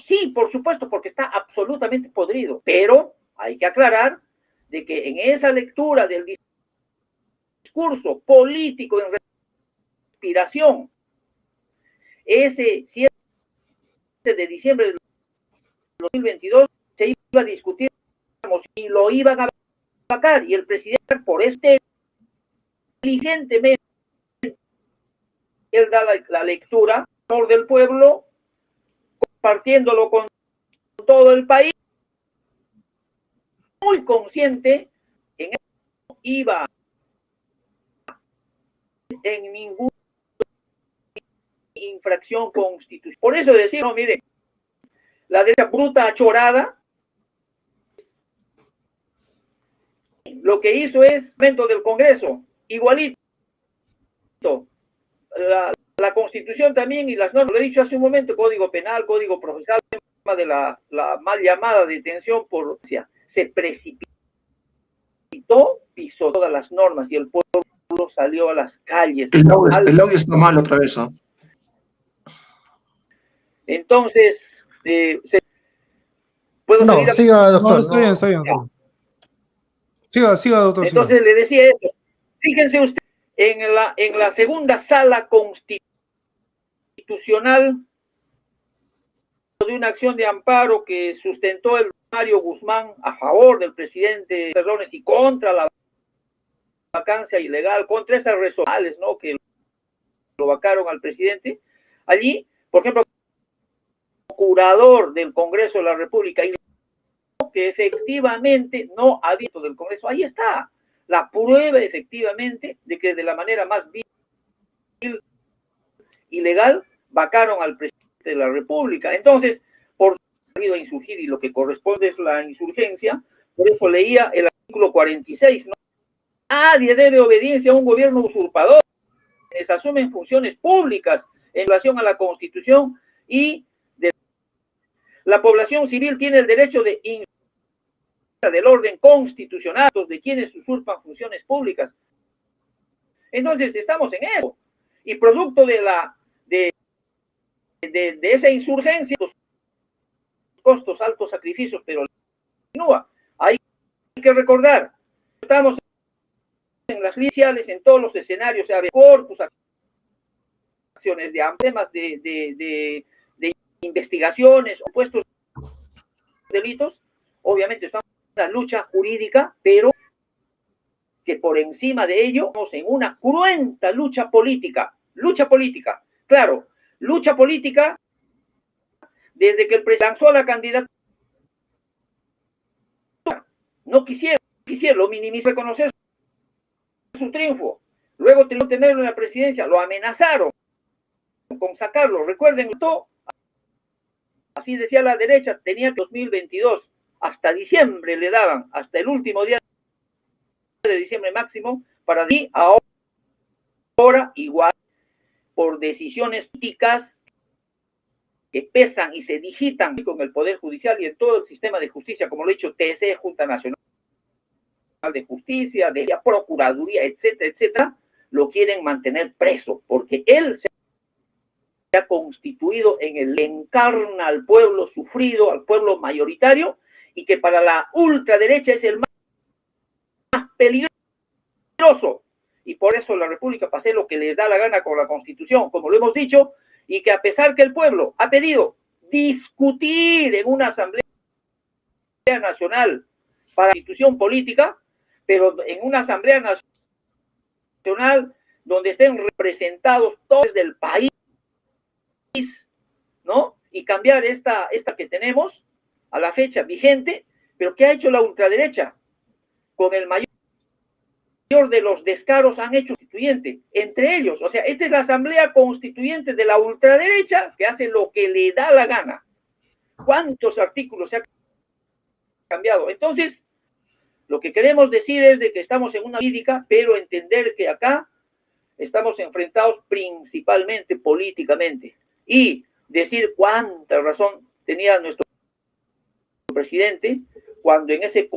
Sí, por supuesto, porque está absolutamente podrido, pero hay que aclarar de que en esa lectura del discurso político en respiración, ese 7 de diciembre del 2022 se iba a discutir y lo iban a vacar, y el presidente, por inteligentemente, él da la lectura del pueblo, compartiéndolo con todo el país, muy consciente, en eso iba en ninguna infracción constitucional. Por eso decir, no, miren, la derecha bruta achorada, lo que hizo es dentro del Congreso, igualito. La Constitución también y las normas, lo he dicho hace un momento, Código Penal, Código Procesal, el tema de la mal llamada detención por se precipitó, pisó todas las normas y el pueblo salió a las calles. El audio está mal otra vez, ¿eh? Entonces, ¿puedo No, seguir? siga, doctor. No, está bien, está bien. Siga, doctor. Entonces siga. le decía eso. Fíjense usted, en la segunda sala constitucional de una acción de amparo que sustentó el Mario Guzmán a favor del presidente Terrones y contra la vacancia ilegal, contra esas resoluciones, ¿no?, que lo vacaron al presidente. Allí, por ejemplo, el procurador del Congreso de la República, y que efectivamente no ha visto del Congreso, ahí está la prueba efectivamente de que de la manera más vil, ilegal, vacaron al presidente de la República. Entonces, por a insurgir, y lo que corresponde es la insurgencia, por eso leía el artículo 46, ¿no? Nadie debe obediencia a un gobierno usurpador, les asumen funciones públicas en relación a la Constitución y de la población civil tiene el derecho de del orden constitucional de quienes usurpan funciones públicas. Entonces estamos en eso, y producto de esa insurgencia, los costos, altos sacrificios, pero continúa. Hay que recordar, estamos en las iniciales, en todos los escenarios, sea de corpus, acciones de temas de investigaciones, opuestos delitos, obviamente estamos en una lucha jurídica, pero que por encima de ello estamos en una cruenta lucha política, claro, lucha política desde que el presidente lanzó la candidatura, no quisieron, lo minimizó, reconocer su triunfo, luego tenerlo en la presidencia, lo amenazaron con sacarlo, recuerden, así decía la derecha, tenía que 2022, hasta diciembre le daban, hasta el último día de diciembre máximo, para decir ahora igual, por decisiones políticas que pesan y se digitan con el Poder Judicial y en todo el sistema de justicia, como lo he dicho, TSE, Junta Nacional de Justicia, de la Procuraduría, etcétera, etcétera, lo quieren mantener preso, porque él se ha constituido en el que encarna al pueblo sufrido, al pueblo mayoritario, y que para la ultraderecha es el más peligroso, y por eso la República hace lo que les da la gana con la Constitución, como lo hemos dicho, y que a pesar que el pueblo ha pedido discutir en una Asamblea Nacional para la institución política, pero en una Asamblea Nacional donde estén representados todos del país, ¿no? Y cambiar esta que tenemos a la fecha vigente, pero ¿qué ha hecho la ultraderecha? Con el mayor de los descaros han hecho constituyente, entre ellos, o sea, esta es la asamblea constituyente de la ultraderecha que hace lo que le da la gana, ¿Cuántos artículos se ha cambiado? Entonces, lo que queremos decir es de que estamos en una política, pero entender que acá estamos enfrentados principalmente políticamente. Y decir cuánta razón tenía nuestro presidente cuando en ese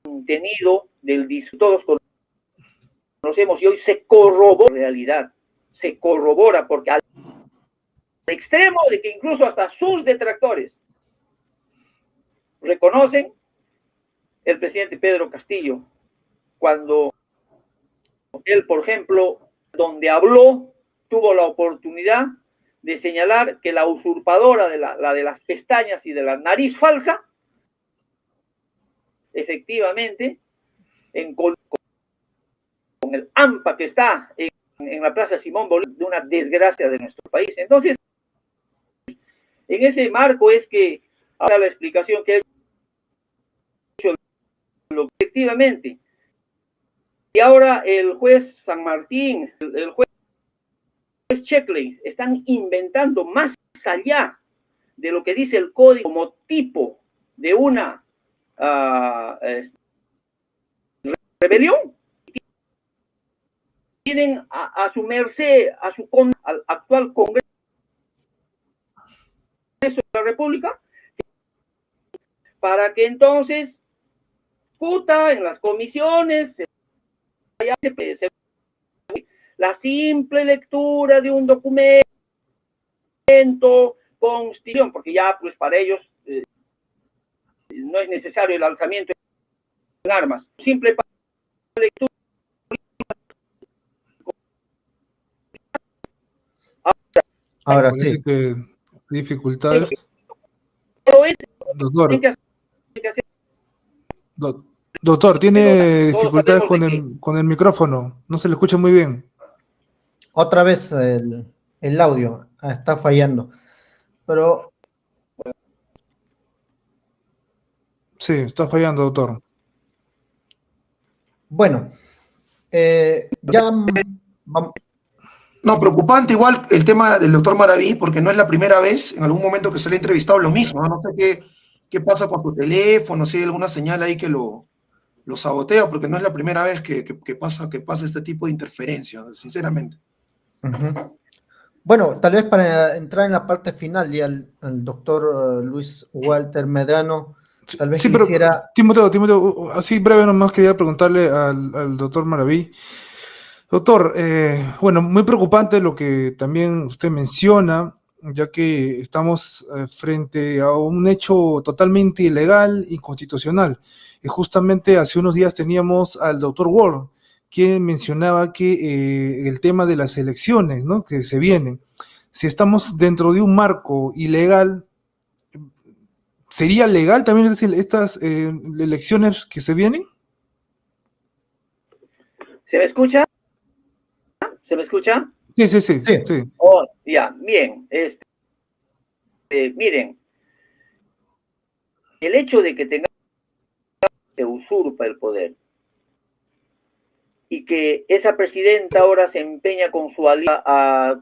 contenido del discurso todos conocemos y hoy se corrobora la realidad, se corrobora porque al extremo de que incluso hasta sus detractores reconocen el presidente Pedro Castillo cuando él, por ejemplo, donde habló, tuvo la oportunidad de señalar que la usurpadora de la de las pestañas y de la nariz falsa, efectivamente, con el AMPA que está en la Plaza Simón Bolívar, de una desgracia de nuestro país. Entonces, en ese marco es que ahora la explicación que ha hecho efectivamente. Y ahora el juez San Martín, el juez Checkley, están inventando más allá de lo que dice el código como tipo de una rebelión. Tienen a su merced, al actual Congreso de la República, para que entonces discuta en las comisiones, la simple lectura de un documento, constitución, porque ya pues para ellos no es necesario el alzamiento en armas, simple lectura. Ahora Parece sí. que dificultades. Doctor, doctor, tiene dificultades con el micrófono, no se le escucha muy bien. Otra vez el audio está fallando. Pero Sí, está fallando, doctor. bueno, ya vamos. No, preocupante igual el tema del doctor Maraví, porque no es la primera vez, en algún momento que se le ha entrevistado lo mismo, ¿no? No sé qué pasa con su teléfono, si hay alguna señal ahí que lo sabotea, porque no es la primera vez que pasa este tipo de interferencia, sinceramente. Uh-huh. Bueno, tal vez para entrar en la parte final y al doctor Luis Walter Medrano, tal vez Sí, quisiera... pero Timoteo, así breve nomás quería preguntarle al doctor Maraví. Doctor, bueno, muy preocupante lo que también usted menciona, ya que estamos frente a un hecho totalmente ilegal, inconstitucional. Y justamente hace unos días teníamos al doctor Ward, quien mencionaba que el tema de las elecciones, ¿no?, que se vienen, si estamos dentro de un marco ilegal, ¿sería legal también, es decir, estas elecciones que se vienen? ¿Se me escucha? ¿Se me escucha? Sí. Oh, ya, bien. Miren, el hecho de que tengamos que usurpa el poder y que esa presidenta ahora se empeña con su alianza a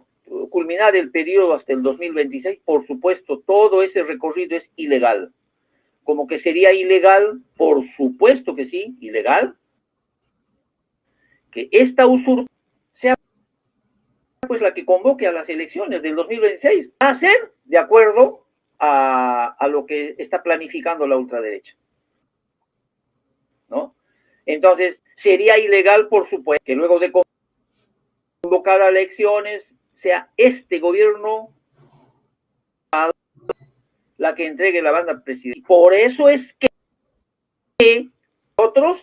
culminar el periodo hasta el 2026, por supuesto, todo ese recorrido es ilegal. Como que sería ilegal, por supuesto que sí, ilegal, que esta usurpación sea pues la que convoque a las elecciones del 2026, va a ser de acuerdo a lo que está planificando la ultraderecha, ¿no? Entonces, sería ilegal, por supuesto, que luego de convocar a elecciones sea este gobierno la que entregue la banda presidencial. Por eso es que nosotros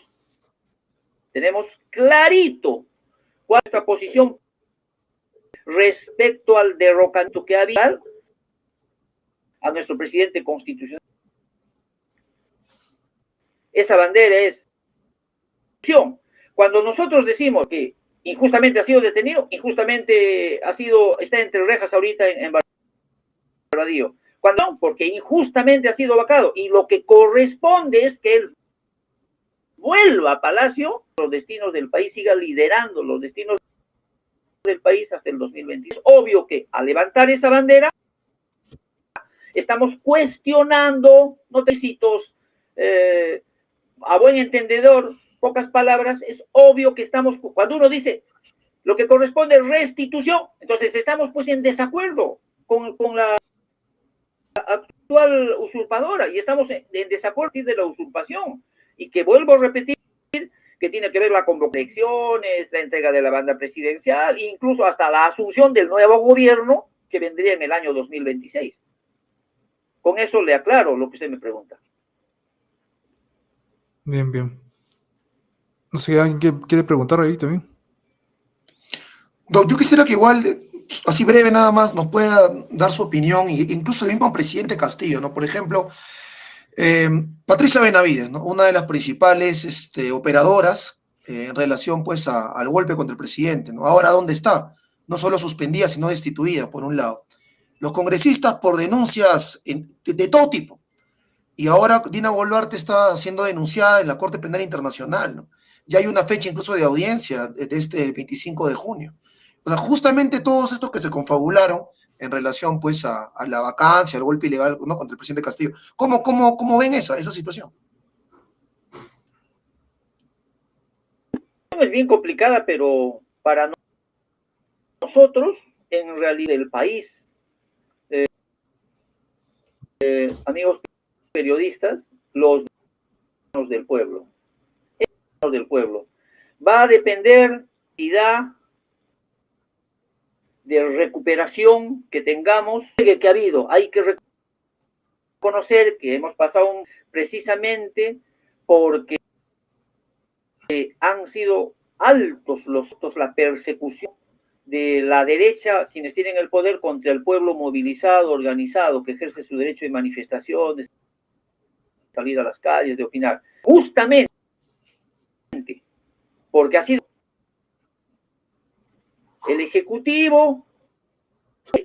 tenemos clarito cuál es nuestra posición respecto al derrocamiento que había a nuestro presidente constitucional. Esa bandera es cuando nosotros decimos que injustamente ha sido detenido, injustamente está entre rejas ahorita en Barbadillo. Cuando no, porque injustamente ha sido vacado y lo que corresponde es que él vuelva a Palacio, los destinos del país, siga liderando los destinos del país hasta el 2020. Es obvio que al levantar esa bandera Estamos cuestionando, no te citos, a buen entendedor, pocas palabras, es obvio que estamos, cuando uno dice lo que corresponde es restitución, entonces estamos pues en desacuerdo con la actual usurpadora y estamos en desacuerdo de la usurpación y que vuelvo a repetir que tiene que ver la convocatoria de elecciones, la entrega de la banda presidencial e incluso hasta la asunción del nuevo gobierno que vendría en el año 2026. Con eso le aclaro lo que usted me pregunta. Bien, bien. No sé, ¿alguien quiere preguntar ahí también? Doc, yo quisiera que igual, así breve nada más, nos pueda dar su opinión, e incluso el mismo presidente Castillo, ¿no? Por ejemplo, Patricia Benavides, ¿no? Una de las principales operadoras en relación pues al golpe contra el presidente, ¿no? Ahora, ¿dónde está? No solo suspendida, sino destituida, por un lado. Los congresistas por denuncias de todo tipo. Y ahora Dina Boluarte está siendo denunciada en la Corte Penal Internacional, ¿no? Ya hay una fecha incluso de audiencia de este 25 de junio. O sea, justamente todos estos que se confabularon en relación pues a la vacancia, al golpe ilegal, ¿no? Contra el presidente Castillo. ¿Cómo ven esa situación? Es bien complicada, pero para nosotros, en realidad, el país, amigos periodistas, los del pueblo, va a depender y da de recuperación que tengamos, que ha habido. Hay que reconocer que hemos pasado precisamente porque han sido altos la persecución de la derecha, quienes tienen el poder, contra el pueblo movilizado, organizado, que ejerce su derecho de manifestación, de salir a las calles, de opinar. Justamente porque ha sido el Ejecutivo,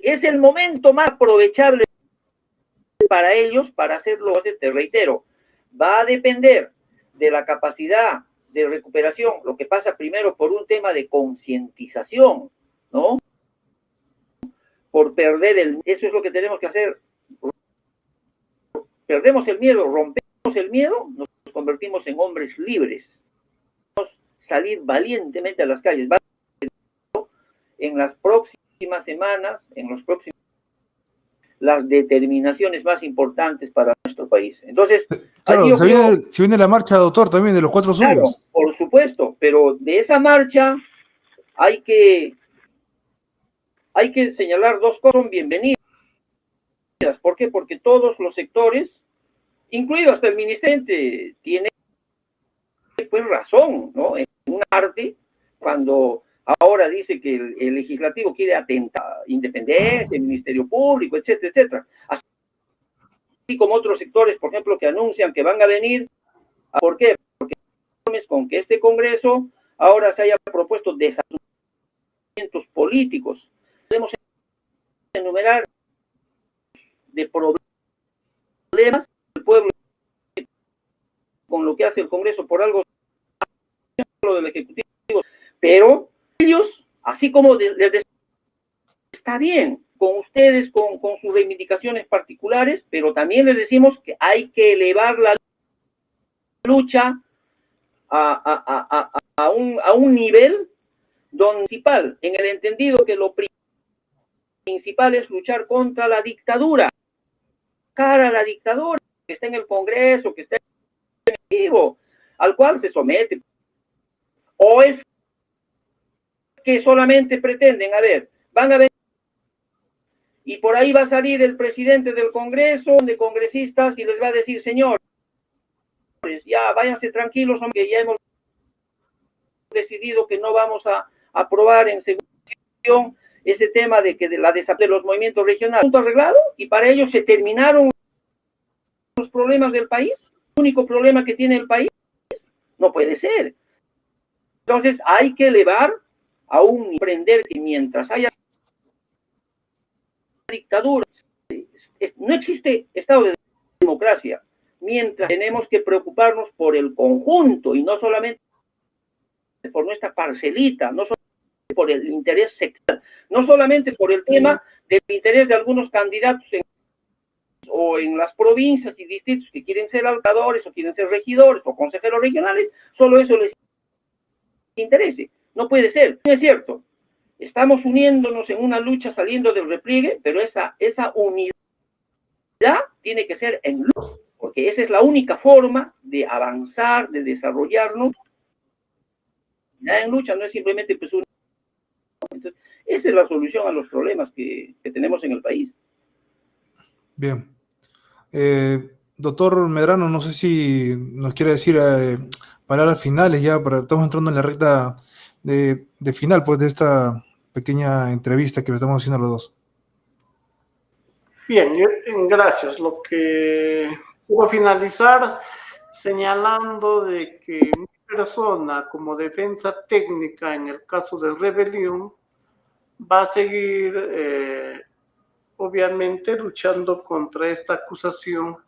es el momento más aprovechable para ellos para hacerlo. Te reitero, va a depender de la capacidad de recuperación, lo que pasa primero por un tema de concientización, ¿no? Por perder eso es lo que tenemos que hacer. Perdemos el miedo, rompemos el miedo, nos convertimos en hombres libres. Salir valientemente a las calles. En las próximas semanas, las determinaciones más importantes para nuestro país. Entonces, claro, se viene la marcha, doctor, también de los 4 sueños. Claro, por supuesto, pero de esa marcha hay que señalar dos cosas son bienvenidas. ¿Por qué? Porque todos los sectores, incluido hasta el ministerio, tiene pues razón, ¿no? En una parte, cuando ahora dice que el legislativo quiere atentar independencia, el Ministerio Público, etcétera, etcétera. Así como otros sectores, por ejemplo, que anuncian que van a venir. ¿Por qué? Porque con que este Congreso ahora se haya propuesto desarrollamientos políticos. Podemos enumerar de problemas del pueblo con lo que hace el Congreso por algo del Ejecutivo, pero ellos, así como está bien con ustedes, con sus reivindicaciones particulares, pero también les decimos que hay que elevar la lucha a un nivel principal, en el entendido que lo principal es luchar contra la dictadura, cara a la dictadura que está en el Congreso, que está en el Ejecutivo, al cual se somete. O es que solamente pretenden, van a ver, y por ahí va a salir el presidente del Congreso, de congresistas, y les va a decir, señores, ya váyanse tranquilos, que ya hemos decidido que no vamos a aprobar en segunda sesión ese tema de que de los movimientos regionales. Punto arreglado, y para ellos se terminaron los problemas del país. El único problema que tiene el país no puede ser. Entonces hay que elevar emprender que mientras haya dictadura, no existe estado de democracia, mientras tenemos que preocuparnos por el conjunto y no solamente por nuestra parcelita, no solamente por el interés sectorial, no solamente por el tema del interés de algunos candidatos en o en las provincias y distritos que quieren ser alcaldores o quieren ser regidores o consejeros regionales, solo eso les interese. No puede ser, no es cierto. Estamos uniéndonos en una lucha saliendo del repliegue, pero esa unidad tiene que ser en lucha, porque esa es la única forma de avanzar, de desarrollarnos. Ya en lucha no es simplemente pues, entonces, esa es la solución a los problemas que tenemos en el país. Bien. Doctor Medrano, no sé si nos quiere decir palabras finales ya, estamos entrando en la recta de final pues, de esta pequeña entrevista que le estamos haciendo a los dos. Bien, gracias. Lo que quiero finalizar señalando de que mi persona como defensa técnica en el caso de rebelión va a seguir obviamente luchando contra esta acusación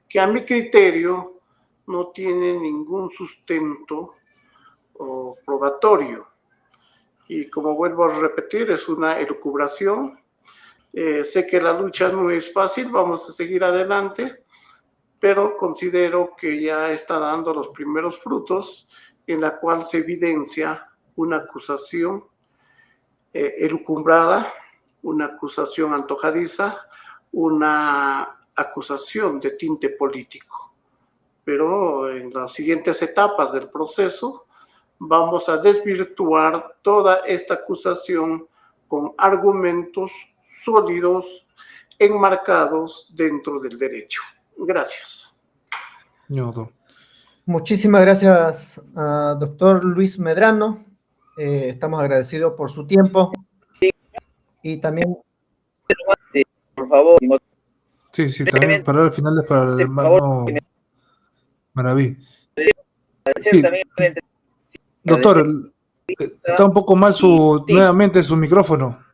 que a mi criterio no tiene ningún sustento o probatorio. Y como vuelvo a repetir, es una elucubración. Sé que la lucha no es fácil, vamos a seguir adelante, pero considero que ya está dando los primeros frutos en la cual se evidencia una acusación elucubrada, una acusación antojadiza, una acusación de tinte político. Pero en las siguientes etapas del proceso vamos a desvirtuar toda esta acusación con argumentos sólidos, enmarcados dentro del derecho. Gracias. No. Muchísimas gracias, doctor Luis Medrano. Estamos agradecidos por su tiempo. Y también... Por favor. Sí, también palabras finales para el hermano Maraví. Sí. Doctor, está un poco mal nuevamente su micrófono.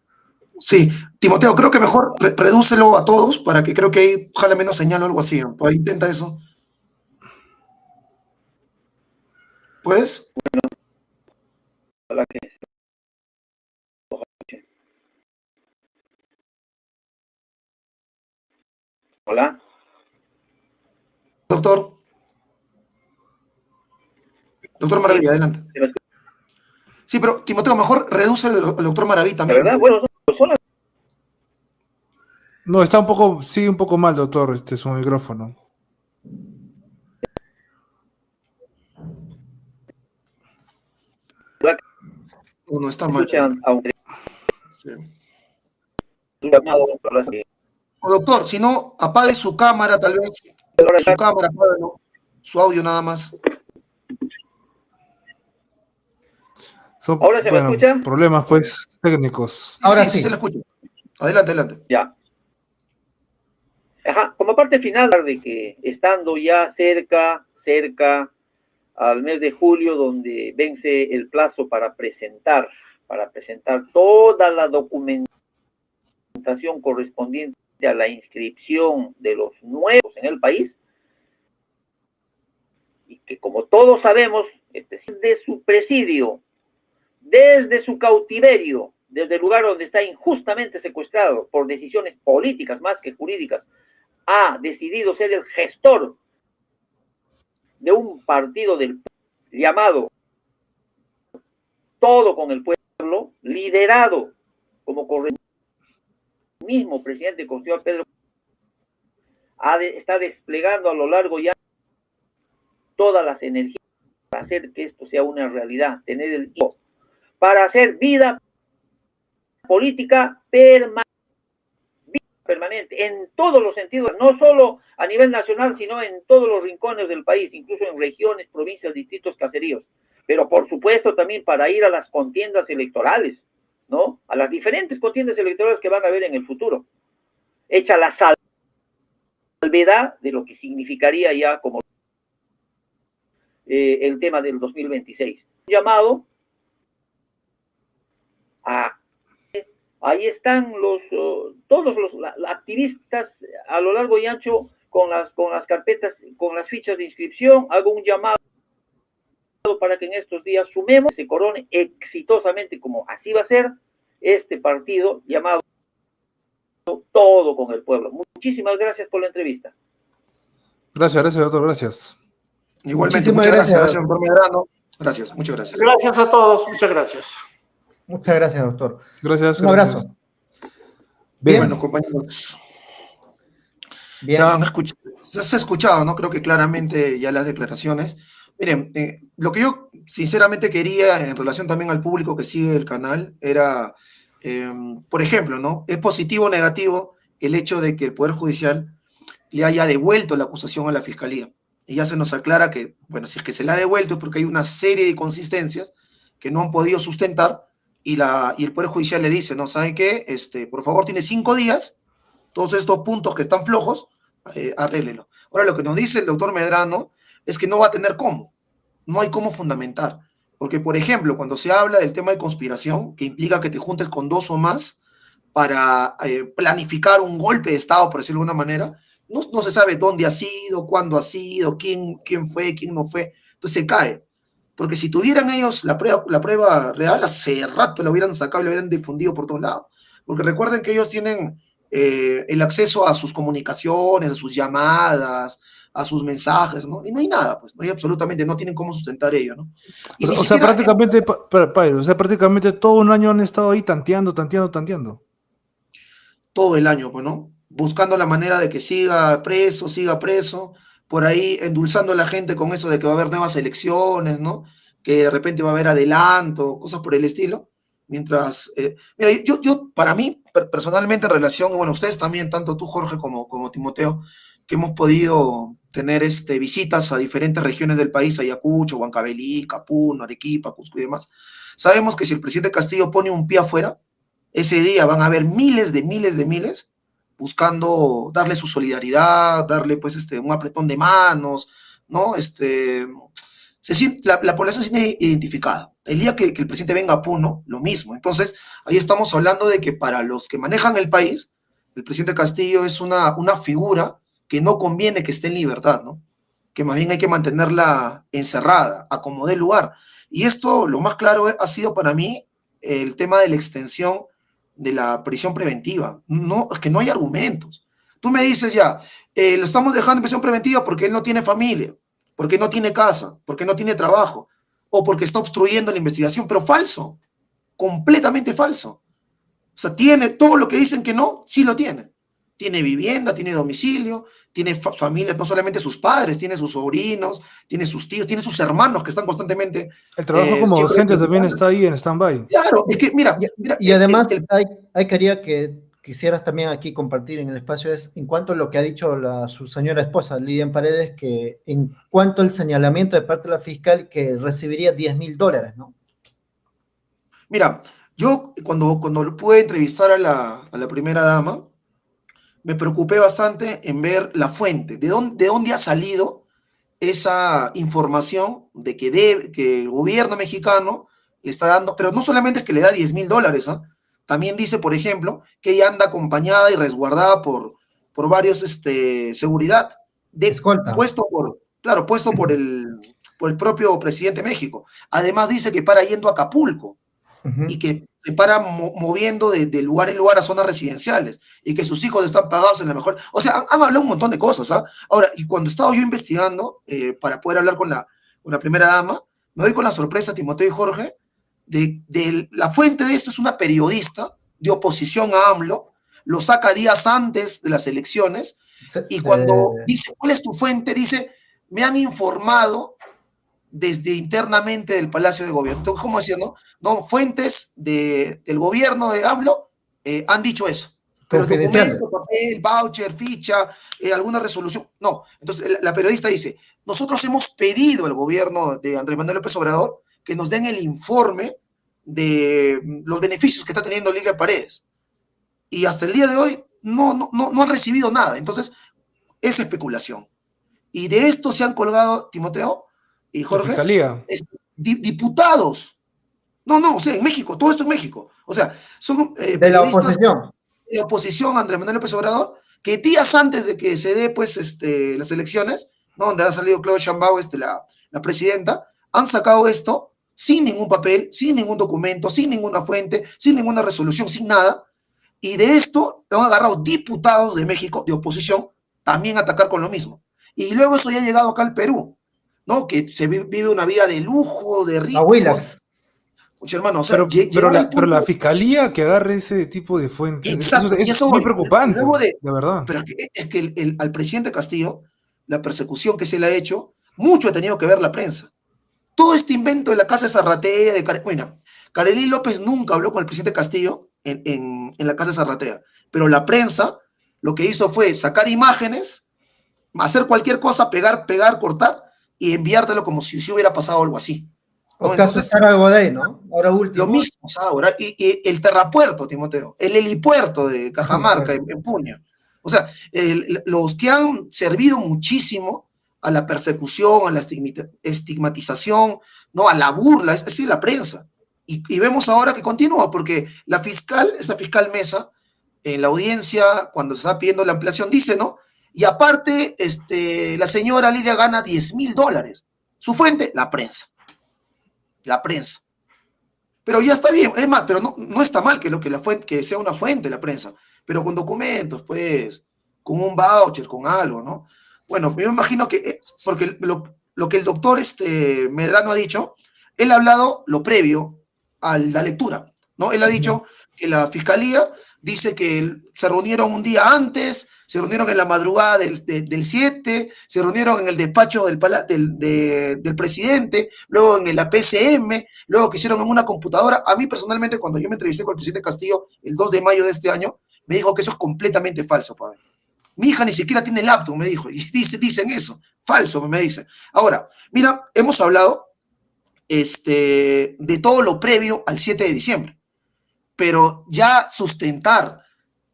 Sí, Timoteo, creo que mejor redúcelo a todos para que creo que ahí jale menos señal o algo así. Pues intenta eso. ¿Puedes? Hola. Doctor Maravilla, adelante. Sí, pero Timoteo, mejor reduce al doctor Maraví también. ¿Verdad? Bueno, no, está sigue un poco mal, doctor, su micrófono. No está mal. Sí. O doctor, si no, apague su cámara, tal vez. Su cámara, apáguelo. Su audio nada más. ¿Ahora se me escucha? Problemas, pues, técnicos. Ahora sí se le escucha. Adelante. Ya. Ajá, como parte final de que estando ya cerca al mes de julio, donde vence el plazo para presentar toda la documentación correspondiente a la inscripción de los nuevos en el país, y que como todos sabemos, desde su presidio, desde su cautiverio, desde el lugar donde está injustamente secuestrado por decisiones políticas más que jurídicas, ha decidido ser el gestor de un partido del llamado Todo con el Pueblo, liderado como el mismo presidente constitucional Pedro, está desplegando a lo largo ya todas las energías para hacer que esto sea una realidad, tener el tiempo para hacer vida política permanente en todos los sentidos, no solo a nivel nacional, sino en todos los rincones del país, incluso en regiones, provincias, distritos, caseríos, pero por supuesto también para ir a las contiendas electorales, ¿no? A las diferentes contiendas electorales que van a haber en el futuro, hecha la salvedad de lo que significaría ya como el tema del 2026. Llamado a... Ahí están todos los activistas a lo largo y ancho con las carpetas, con las fichas de inscripción. Hago un llamado para que en estos días sumemos, se corone exitosamente, como así va a ser, este partido llamado todo con el pueblo. Muchísimas gracias por la entrevista. Gracias, doctor, gracias. Igualmente, Muchísimas muchas gracias, gracias. doctor Medrano. Gracias, muchas gracias. Gracias a todos, muchas gracias. Muchas gracias, doctor. Gracias. Un abrazo. Bien. Bueno, compañeros. Bien. Ya se ha escuchado, ¿no? Creo que claramente ya las declaraciones. Miren, lo que yo sinceramente quería en relación también al público que sigue el canal era, por ejemplo, ¿no? ¿Es positivo o negativo el hecho de que el Poder Judicial le haya devuelto la acusación a la Fiscalía? Y ya se nos aclara que, bueno, si es que se la ha devuelto es porque hay una serie de inconsistencias que no han podido sustentar y el Poder Judicial le dice, ¿no? ¿Saben qué? Por favor, tiene 5 días, todos estos puntos que están flojos, arréglelo. Ahora, lo que nos dice el doctor Medrano es que no va a tener cómo, no hay cómo fundamentar. Porque, por ejemplo, cuando se habla del tema de conspiración, que implica que te juntes con 2 o más para planificar un golpe de Estado, por decirlo de alguna manera, no se sabe dónde ha sido, cuándo ha sido, quién fue, quién no fue. Entonces se cae. Porque si tuvieran ellos la prueba real, hace rato la hubieran sacado y la hubieran difundido por todos lados. Porque recuerden que ellos tienen el acceso a sus comunicaciones, a sus llamadas, a sus mensajes, ¿no? Y no hay nada, pues, no hay absolutamente, no tienen cómo sustentar ello, ¿no? Y O sea, prácticamente, prácticamente todo un año han estado ahí tanteando. Todo el año, pues, ¿no? Buscando la manera de que siga preso, por ahí endulzando a la gente con eso de que va a haber nuevas elecciones, ¿no? Que de repente va a haber adelanto, cosas por el estilo. Mientras, mira, yo para mí, personalmente en relación, bueno, ustedes también, tanto tú, Jorge, como Timoteo, que hemos podido tener visitas a diferentes regiones del país, Ayacucho, Huancavelica, Puno, Arequipa, Cusco y demás, sabemos que si el presidente Castillo pone un pie afuera, ese día van a haber miles buscando darle su solidaridad, darle pues un apretón de manos, ¿no? La población se siente identificada. El día que el presidente venga a Puno, lo mismo. Entonces, ahí estamos hablando de que para los que manejan el país, el presidente Castillo es una figura que no conviene que esté en libertad, ¿no? Que más bien hay que mantenerla encerrada, a como dé lugar. Y esto, lo más claro ha sido para mí el tema de la extensión de la prisión preventiva. No, es que no hay argumentos. Tú me dices ya, lo estamos dejando en prisión preventiva porque él no tiene familia, porque no tiene casa, porque no tiene trabajo, o porque está obstruyendo la investigación, pero falso, completamente falso. O sea, tiene todo lo que dicen que no, sí lo tiene. Tiene vivienda, tiene domicilio, tiene familia, no solamente sus padres, tiene sus sobrinos, tiene sus tíos, tiene sus hermanos que están constantemente... El trabajo como docente también está ahí en stand-by. Claro, es que mira... Y además quería que quisieras también aquí compartir en el espacio es en cuanto a lo que ha dicho su señora esposa, Lilian Paredes, que en cuanto al señalamiento de parte de la fiscal que recibiría $10,000, ¿no? Mira, yo cuando pude entrevistar a la primera dama, me preocupé bastante en ver la fuente, de dónde ha salido esa información de que el gobierno mexicano le está dando, pero no solamente es que le da $10,000, ¿eh? También dice, por ejemplo, que ella anda acompañada y resguardada por varios seguridad, Escolta. puesto por el propio presidente de México. Además dice que para yendo a Acapulco y que se para moviendo de lugar en lugar a zonas residenciales y que sus hijos están pagados en la mejor... O sea, han hablado un montón de cosas, ¿ah? Ahora, y cuando estaba yo investigando para poder hablar con la primera dama, me doy con la sorpresa, Timoteo y Jorge, de la fuente de esto es una periodista de oposición a AMLO, lo saca días antes de las elecciones, y cuando dice, ¿cuál es tu fuente? Dice, me han informado desde internamente del Palacio de Gobierno. Entonces, ¿cómo decir, no? No, fuentes del gobierno de AMLO han dicho eso. Pero documento, papel, voucher, ficha, alguna resolución, no. Entonces, la periodista dice, nosotros hemos pedido al gobierno de Andrés Manuel López Obrador que nos den el informe de los beneficios que está teniendo Lilian Paredes. Y hasta el día de hoy no han recibido nada. Entonces, es especulación. Y de esto se han colgado, Timoteo y Jorge, diputados. No, o sea, en México, todo esto en México. O sea, son de la oposición. De oposición a Andrés Manuel López Obrador, que días antes de que se dé pues, las elecciones, ¿no? Donde ha salido Claudia Sheinbaum, la presidenta, han sacado esto sin ningún papel, sin ningún documento, sin ninguna fuente, sin ninguna resolución, sin nada, Y de esto han agarrado diputados de México, de oposición, también a atacar con lo mismo. Y luego eso ya ha llegado acá al Perú, ¿no? Que se vive una vida de lujo, de A ricos. Willax. Oye, hermano, o sea, Pero llegó al pero la punto. fiscalía que agarre ese tipo de fuentes, Exacto, y eso eso es muy voy. preocupante, Luego de, de verdad. pero es que al presidente Castillo, la persecución que se le ha hecho, mucho ha tenido que ver la prensa. Todo este invento de la Casa de Zarratea, bueno, Carolina López nunca habló con el presidente Castillo en la Casa de Zarratea, pero la prensa lo que hizo fue sacar imágenes, hacer cualquier cosa, pegar, cortar y enviártelo como si hubiera pasado algo así, O ¿no? caso Entonces, Sara Goday, ¿no? Ahora lo último. mismo, ahora, y el terrapuerto, Timoteo, el helipuerto de Cajamarca, en Puño. O sea, los que han servido muchísimo a la persecución, a la estigmatización, ¿no? A la burla, es decir, la prensa. Y vemos ahora que continúa, porque esa fiscal Mesa, en la audiencia, cuando se está pidiendo la ampliación, dice, ¿no? Y aparte, la señora Lidia gana $10,000. Su fuente, la prensa. La prensa. Pero ya está bien, es más, pero no está mal que sea una fuente la prensa, pero con documentos, pues, con un voucher, con algo, ¿no? Bueno, yo me imagino que, porque lo que el doctor Medrano ha dicho, él ha hablado lo previo a la lectura, ¿no? Él ha dicho que la fiscalía dice que se reunieron un día antes, se reunieron en la madrugada del 7, se reunieron en el despacho del presidente, luego en la PCM, luego que hicieron en una computadora. A mí personalmente, cuando yo me entrevisté con el presidente Castillo el 2 de mayo de este año, me dijo que eso es completamente falso, padre. Mi hija ni siquiera tiene laptop, me dijo, y dicen eso, falso, me dice. Ahora, mira, hemos hablado de todo lo previo al 7 de diciembre, pero ya sustentar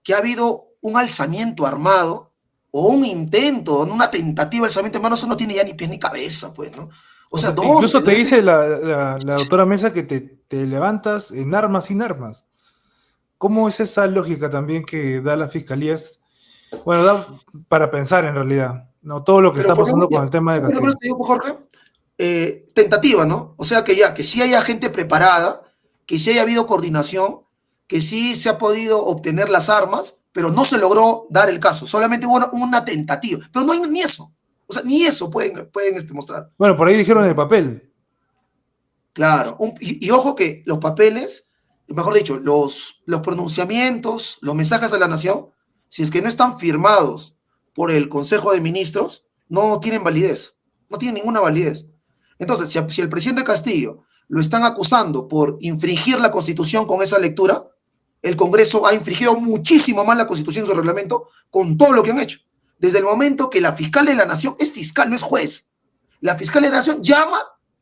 que ha habido un alzamiento armado o un intento, una tentativa de alzamiento armado, eso no tiene ya ni pies ni cabeza, pues, ¿no? O sea, ¿dónde? Incluso te dice la doctora Mesa que te levantas en armas sin armas. ¿Cómo es esa lógica también que da la fiscalía? Bueno, da para pensar en realidad, ¿no? Todo lo que está pasando con el tema de Castillo. Te digo, Jorge, tentativa, ¿no? O sea, que sí haya gente preparada, que sí haya habido coordinación, que sí se ha podido obtener las armas, pero no se logró dar el caso. Solamente hubo una tentativa. Pero no hay ni eso. O sea, ni eso pueden mostrar. Bueno, por ahí dijeron en el papel. Claro. Y ojo que los papeles, mejor dicho, los pronunciamientos, los mensajes a la nación, si es que no están firmados por el Consejo de Ministros, no tienen validez. No tienen ninguna validez. Entonces, si el presidente Castillo lo están acusando por infringir la Constitución con esa lectura, el Congreso ha infringido muchísimo más la Constitución y su reglamento con todo lo que han hecho. Desde el momento que la fiscal de la Nación es fiscal, no es juez. La fiscal de la Nación llama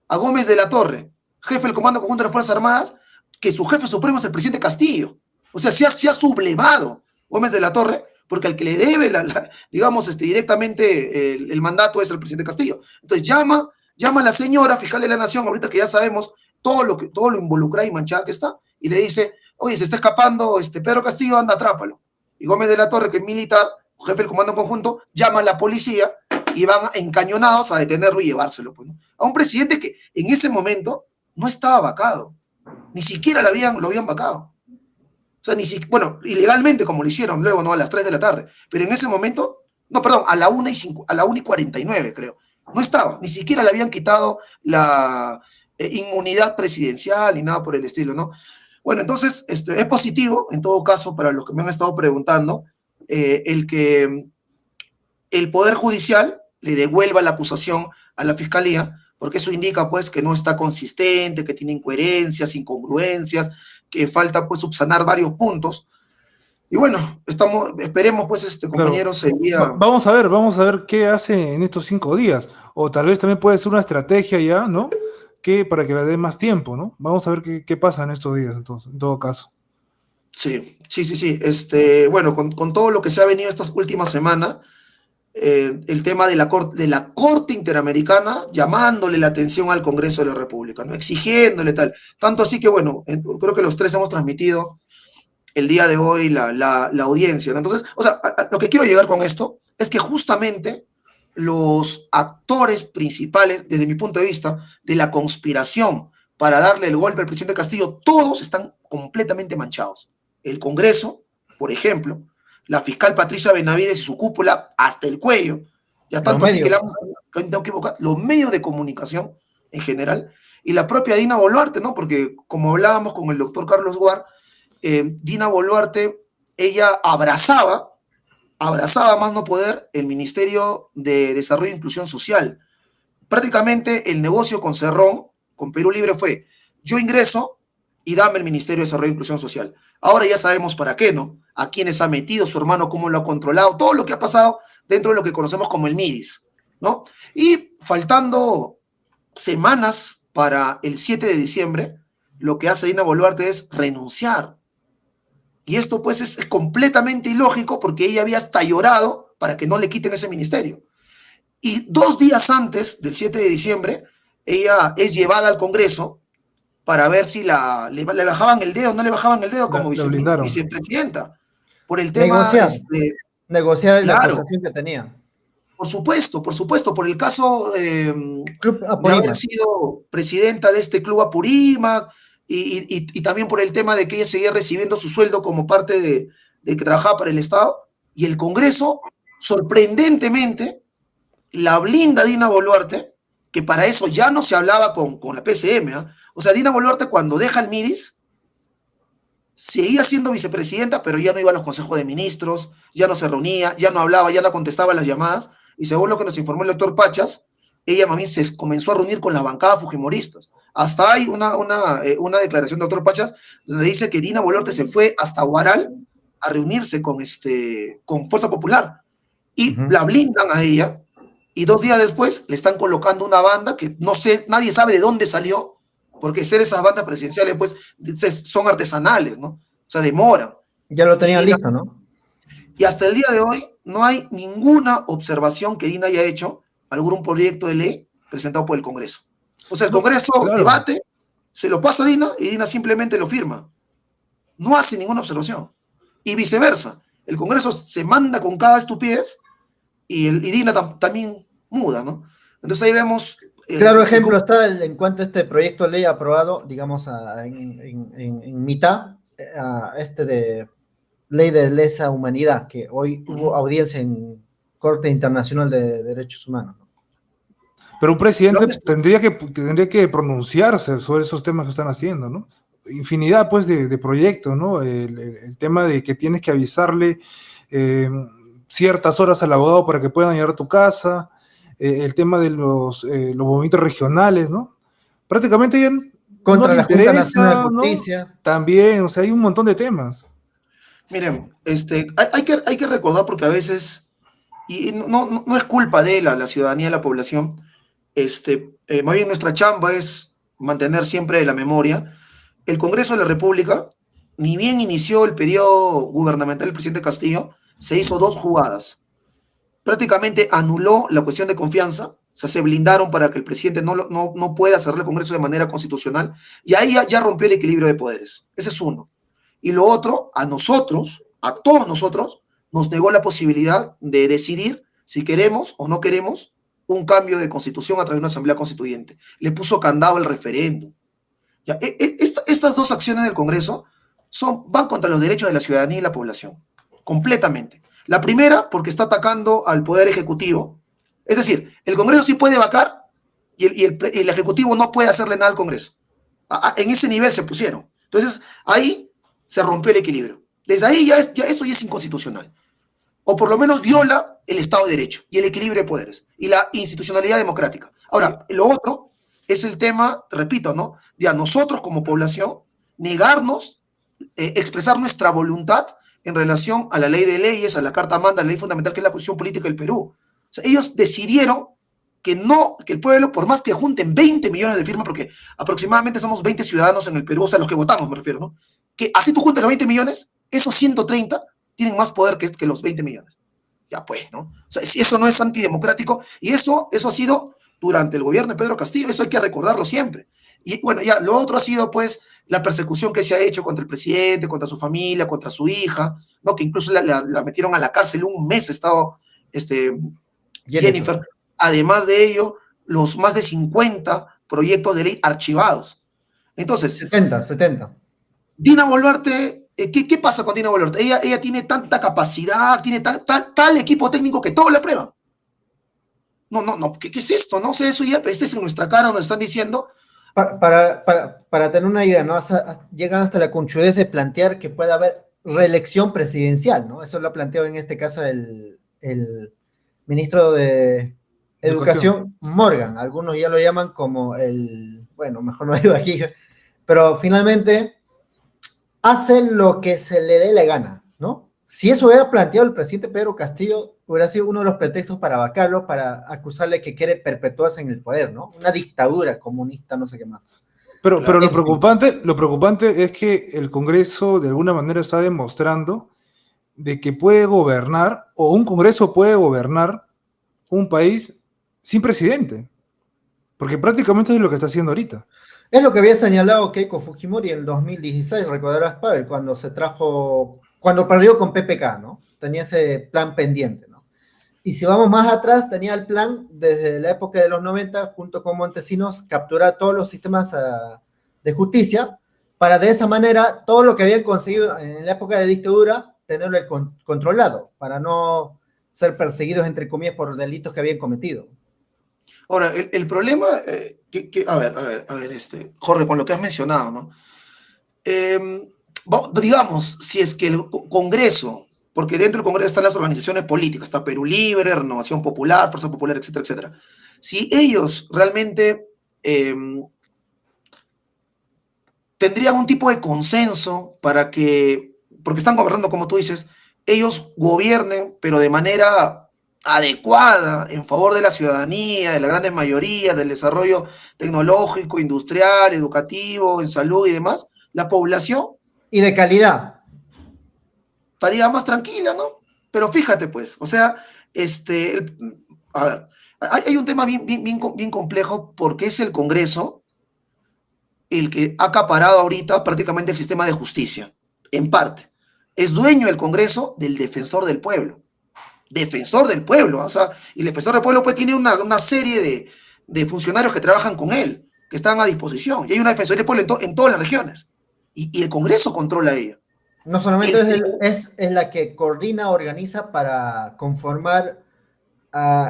a Gómez de la Torre, jefe del Comando Conjunto de las Fuerzas Armadas, que su jefe supremo es el presidente Castillo. O sea, se ha sublevado Gómez de la Torre, porque al que le debe, digamos, directamente el mandato es el presidente Castillo. Entonces llama a la señora fiscal de la Nación, ahorita que ya sabemos todo lo involucrada y manchada que está, y le dice, oye, se está escapando Pedro Castillo, anda, atrápalo. Y Gómez de la Torre, que es militar, jefe del Comando Conjunto, llama a la policía y van encañonados a detenerlo y llevárselo. Pues, ¿no? A un presidente que en ese momento no estaba vacado, ni siquiera lo habían vacado. O sea, bueno, ilegalmente como lo hicieron luego, ¿no? A las 3 de la tarde, pero en ese momento, no, perdón, a la 1:49, creo. No estaba, ni siquiera le habían quitado la inmunidad presidencial ni nada por el estilo, ¿no? Bueno, entonces, es positivo, en todo caso, para los que me han estado preguntando, el que el Poder Judicial le devuelva la acusación a la Fiscalía, porque eso indica, pues, que no está consistente, que tiene incoherencias, incongruencias, que falta, pues, subsanar varios puntos. Y bueno, esperemos, pues, compañero, claro. Vamos a ver qué hace en estos 5 días, o tal vez también puede ser una estrategia ya, ¿no? Para que le dé más tiempo, ¿no? Vamos a ver qué pasa en estos días, entonces, en todo caso. Sí. Bueno, con todo lo que se ha venido estas últimas semanas, el tema de la Corte Interamericana llamándole la atención al Congreso de la República, ¿no? Exigiéndole tal. Tanto así que, bueno, creo que los tres hemos transmitido el día de hoy la audiencia, ¿no? Entonces, o sea, lo que quiero llegar con esto es que justamente los actores principales, desde mi punto de vista, de la conspiración para darle el golpe al presidente Castillo, todos están completamente manchados. El Congreso, por ejemplo, la fiscal Patricia Benavides y su cúpula hasta el cuello, ya tanto así que tengo que evocar, los medios de comunicación en general, y la propia Dina Boluarte, ¿no? Porque como hablábamos con el doctor Carlos Guar, Dina Boluarte, ella abrazaba más no poder el Ministerio de Desarrollo e Inclusión Social. Prácticamente el negocio con Cerrón, con Perú Libre fue, yo ingreso y dame el Ministerio de Desarrollo e Inclusión Social. Ahora ya sabemos para qué, ¿no? A quiénes ha metido su hermano, cómo lo ha controlado, todo lo que ha pasado dentro de lo que conocemos como el MIDIS, ¿no? Y faltando semanas para el 7 de diciembre, lo que hace Dina Boluarte es renunciar. Y esto pues es completamente ilógico porque ella había hasta llorado para que no le quiten ese ministerio. Y 2 días antes del 7 de diciembre, ella es llevada al Congreso para ver si le bajaban el dedo, no le bajaban el dedo como vicepresidenta. Por el tema... Negociar la claro, acusación que tenía. Por supuesto, por el caso Club de haber sido presidenta de este club Apurímac y también por el tema de que ella seguía recibiendo su sueldo como parte de que trabajaba para el Estado, y el Congreso, sorprendentemente, la blinda Dina Boluarte, que para eso ya no se hablaba con la PCM, ¿eh? O sea, Dina Boluarte cuando deja el MIDIS, seguía siendo vicepresidenta, pero ya no iba a los consejos de ministros, ya no se reunía, ya no hablaba, ya no contestaba las llamadas, y según lo que nos informó el doctor Pachas, ella más bien se comenzó a reunir con las bancadas fujimoristas. Hasta hay una declaración del doctor Pachas donde dice que Dina Boluarte se fue hasta Huaral a reunirse con Fuerza Popular, y la blindan a ella, y 2 días después le están colocando una banda que no sé, nadie sabe de dónde salió, porque ser esas bandas presidenciales, pues, son artesanales, ¿no? O sea, demoran. Ya lo tenían listo, ¿no? Y hasta el día de hoy no hay ninguna observación que Dina haya hecho a algún proyecto de ley presentado por el Congreso. O sea, el Congreso debate, se lo pasa a Dina y Dina simplemente lo firma. No hace ninguna observación. Y viceversa. El Congreso se manda con cada estupidez y Dina también muda, ¿no? Entonces ahí vemos... Claro ejemplo está en cuanto a este proyecto de ley aprobado, digamos, en mitad, de ley de lesa humanidad, que hoy hubo audiencia en Corte Internacional de Derechos Humanos. Pero un presidente tendría que pronunciarse sobre esos temas que están haciendo, ¿no? Infinidad, pues, de proyectos, ¿no? El tema de que tienes que avisarle ciertas horas al abogado para que puedan llegar a tu casa, el tema de los movimientos regionales, ¿no? Prácticamente ya contra no le la interesa, Junta Nacional de Justicia, ¿no? También, o sea, hay un montón de temas. Miren, hay que recordar porque a veces, y no es culpa de la ciudadanía, de la población, más bien nuestra chamba es mantener siempre la memoria. El Congreso de la República, ni bien inició el periodo gubernamental del presidente Castillo, se hizo 2 jugadas. Prácticamente anuló la cuestión de confianza, o sea, se blindaron para que el presidente no pueda cerrar el Congreso de manera constitucional, y ahí ya rompió el equilibrio de poderes. Ese es uno. Y lo otro, a todos nosotros, nos negó la posibilidad de decidir si queremos o no queremos un cambio de constitución a través de una asamblea constituyente. Le puso candado al referéndum. Ya, estas 2 acciones del Congreso van contra los derechos de la ciudadanía y la población, completamente. La primera, porque está atacando al Poder Ejecutivo. Es decir, el Congreso sí puede vacar y el Ejecutivo no puede hacerle nada al Congreso. En ese nivel se pusieron. Entonces, ahí se rompió el equilibrio. Desde ahí eso ya es inconstitucional. O por lo menos viola el Estado de Derecho y el equilibrio de poderes y la institucionalidad democrática. Ahora, lo otro es el tema, repito, ¿no? De a nosotros como población negarnos, expresar nuestra voluntad en relación a la ley de leyes, a la Carta Magna, a la ley fundamental que es la Constitución Política del Perú. O sea, ellos decidieron que el pueblo, por más que junten 20 millones de firmas, porque aproximadamente somos 20 ciudadanos en el Perú, o sea, los que votamos me refiero, ¿no? Que así tú juntas los 20 millones, esos 130 tienen más poder que los 20 millones. Ya pues, ¿no? O sea, si eso no es antidemocrático, y eso ha sido durante el gobierno de Pedro Castillo, eso hay que recordarlo siempre. Y bueno, ya, lo otro ha sido, pues, la persecución que se ha hecho contra el presidente, contra su familia, contra su hija, ¿no? Que incluso la metieron a la cárcel 1 mes, ha estado Jennifer. Además de ello, los más de 50 proyectos de ley archivados. Entonces... 70. Dina Boluarte ¿Qué pasa con Dina Boluarte? Ella tiene tanta capacidad, tiene tal equipo técnico que todo le aprueba. No, ¿qué es esto? No sé, eso ya es en nuestra cara, nos están diciendo. Para tener una idea, ¿no? Llegan hasta la conchudez de plantear que pueda haber reelección presidencial, ¿no? Eso lo ha planteado en este caso el ministro de Educación, Morgan. Algunos ya lo llaman como bueno, mejor no digo aquí, pero finalmente hacen lo que se le dé la gana, ¿no? Si eso hubiera planteado el presidente Pedro Castillo, hubiera sido uno de los pretextos para vacarlo, para acusarle que quiere perpetuarse en el poder, ¿no? Una dictadura comunista, no sé qué más. Pero lo preocupante es que el Congreso de alguna manera está demostrando de que puede gobernar, o un Congreso puede gobernar un país sin presidente. Porque prácticamente es lo que está haciendo ahorita. Es lo que había señalado Keiko Fujimori en el 2016, recordarás, Pavel, cuando perdió con PPK, ¿no? Tenía ese plan pendiente, ¿no? Y si vamos más atrás, tenía el plan desde la época de los 90, junto con Montesinos, capturar todos los sistemas de justicia, para de esa manera, todo lo que habían conseguido en la época de dictadura, tenerlo controlado, para no ser perseguidos, entre comillas, por delitos que habían cometido. Ahora, el problema, a ver, Jorge, con lo que has mencionado, ¿no? Digamos, si es que el Congreso, porque dentro del Congreso están las organizaciones políticas, está Perú Libre, Renovación Popular, Fuerza Popular, etcétera, etcétera. Si ellos realmente tendrían un tipo de consenso para que, porque están gobernando, como tú dices, ellos gobiernen, pero de manera adecuada en favor de la ciudadanía, de la grandes mayoría, del desarrollo tecnológico, industrial, educativo, en salud y demás, la población y de calidad estaría más tranquila, ¿no? Pero fíjate, pues, o sea, a ver, hay un tema bien complejo porque es el Congreso el que ha acaparado ahorita prácticamente el sistema de justicia, en parte. Es dueño el Congreso del defensor del pueblo. Defensor del pueblo, o sea, y el defensor del pueblo pues tiene una serie de funcionarios que trabajan con él, que están a disposición, y hay una defensoría del pueblo en todas las regiones, y el Congreso controla ella. No solamente es la que coordina, organiza para conformar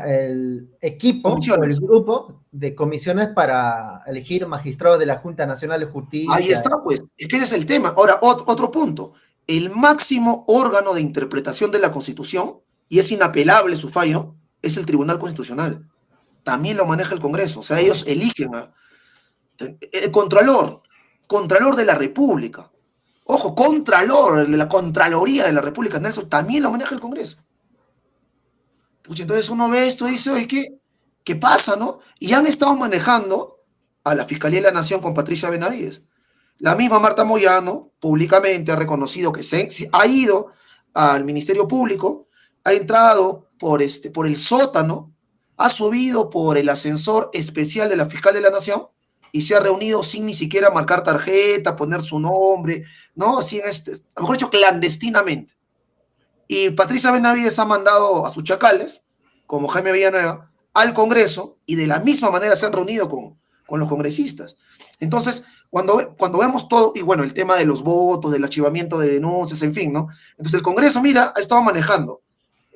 el equipo o el grupo de comisiones para elegir magistrados de la Junta Nacional de Justicia. Ahí está, pues, es que ese es el tema. Ahora, otro punto, el máximo órgano de interpretación de la Constitución, y es inapelable su fallo, es el Tribunal Constitucional. También lo maneja el Congreso. O sea, ellos eligen el Contralor de la República. Ojo, Contralor, la Contraloría de la República, Nelson, también lo maneja el Congreso. Pues entonces uno ve esto y dice, oye, ¿qué pasa, no? Y han estado manejando a la Fiscalía de la Nación con Patricia Benavides. La misma Marta Moyano públicamente ha reconocido que ha ido al Ministerio Público, ha entrado por el sótano, ha subido por el ascensor especial de la Fiscal de la Nación y se ha reunido sin ni siquiera marcar tarjeta, poner su nombre, ¿no? Sin a lo mejor dicho clandestinamente. Y Patricia Benavides ha mandado a sus chacales, como Jaime Villanueva, al Congreso y de la misma manera se han reunido con los congresistas. Entonces, cuando vemos todo, y bueno, el tema de los votos, del archivamiento de denuncias, en fin, ¿no? Entonces el Congreso, mira, ha estado manejando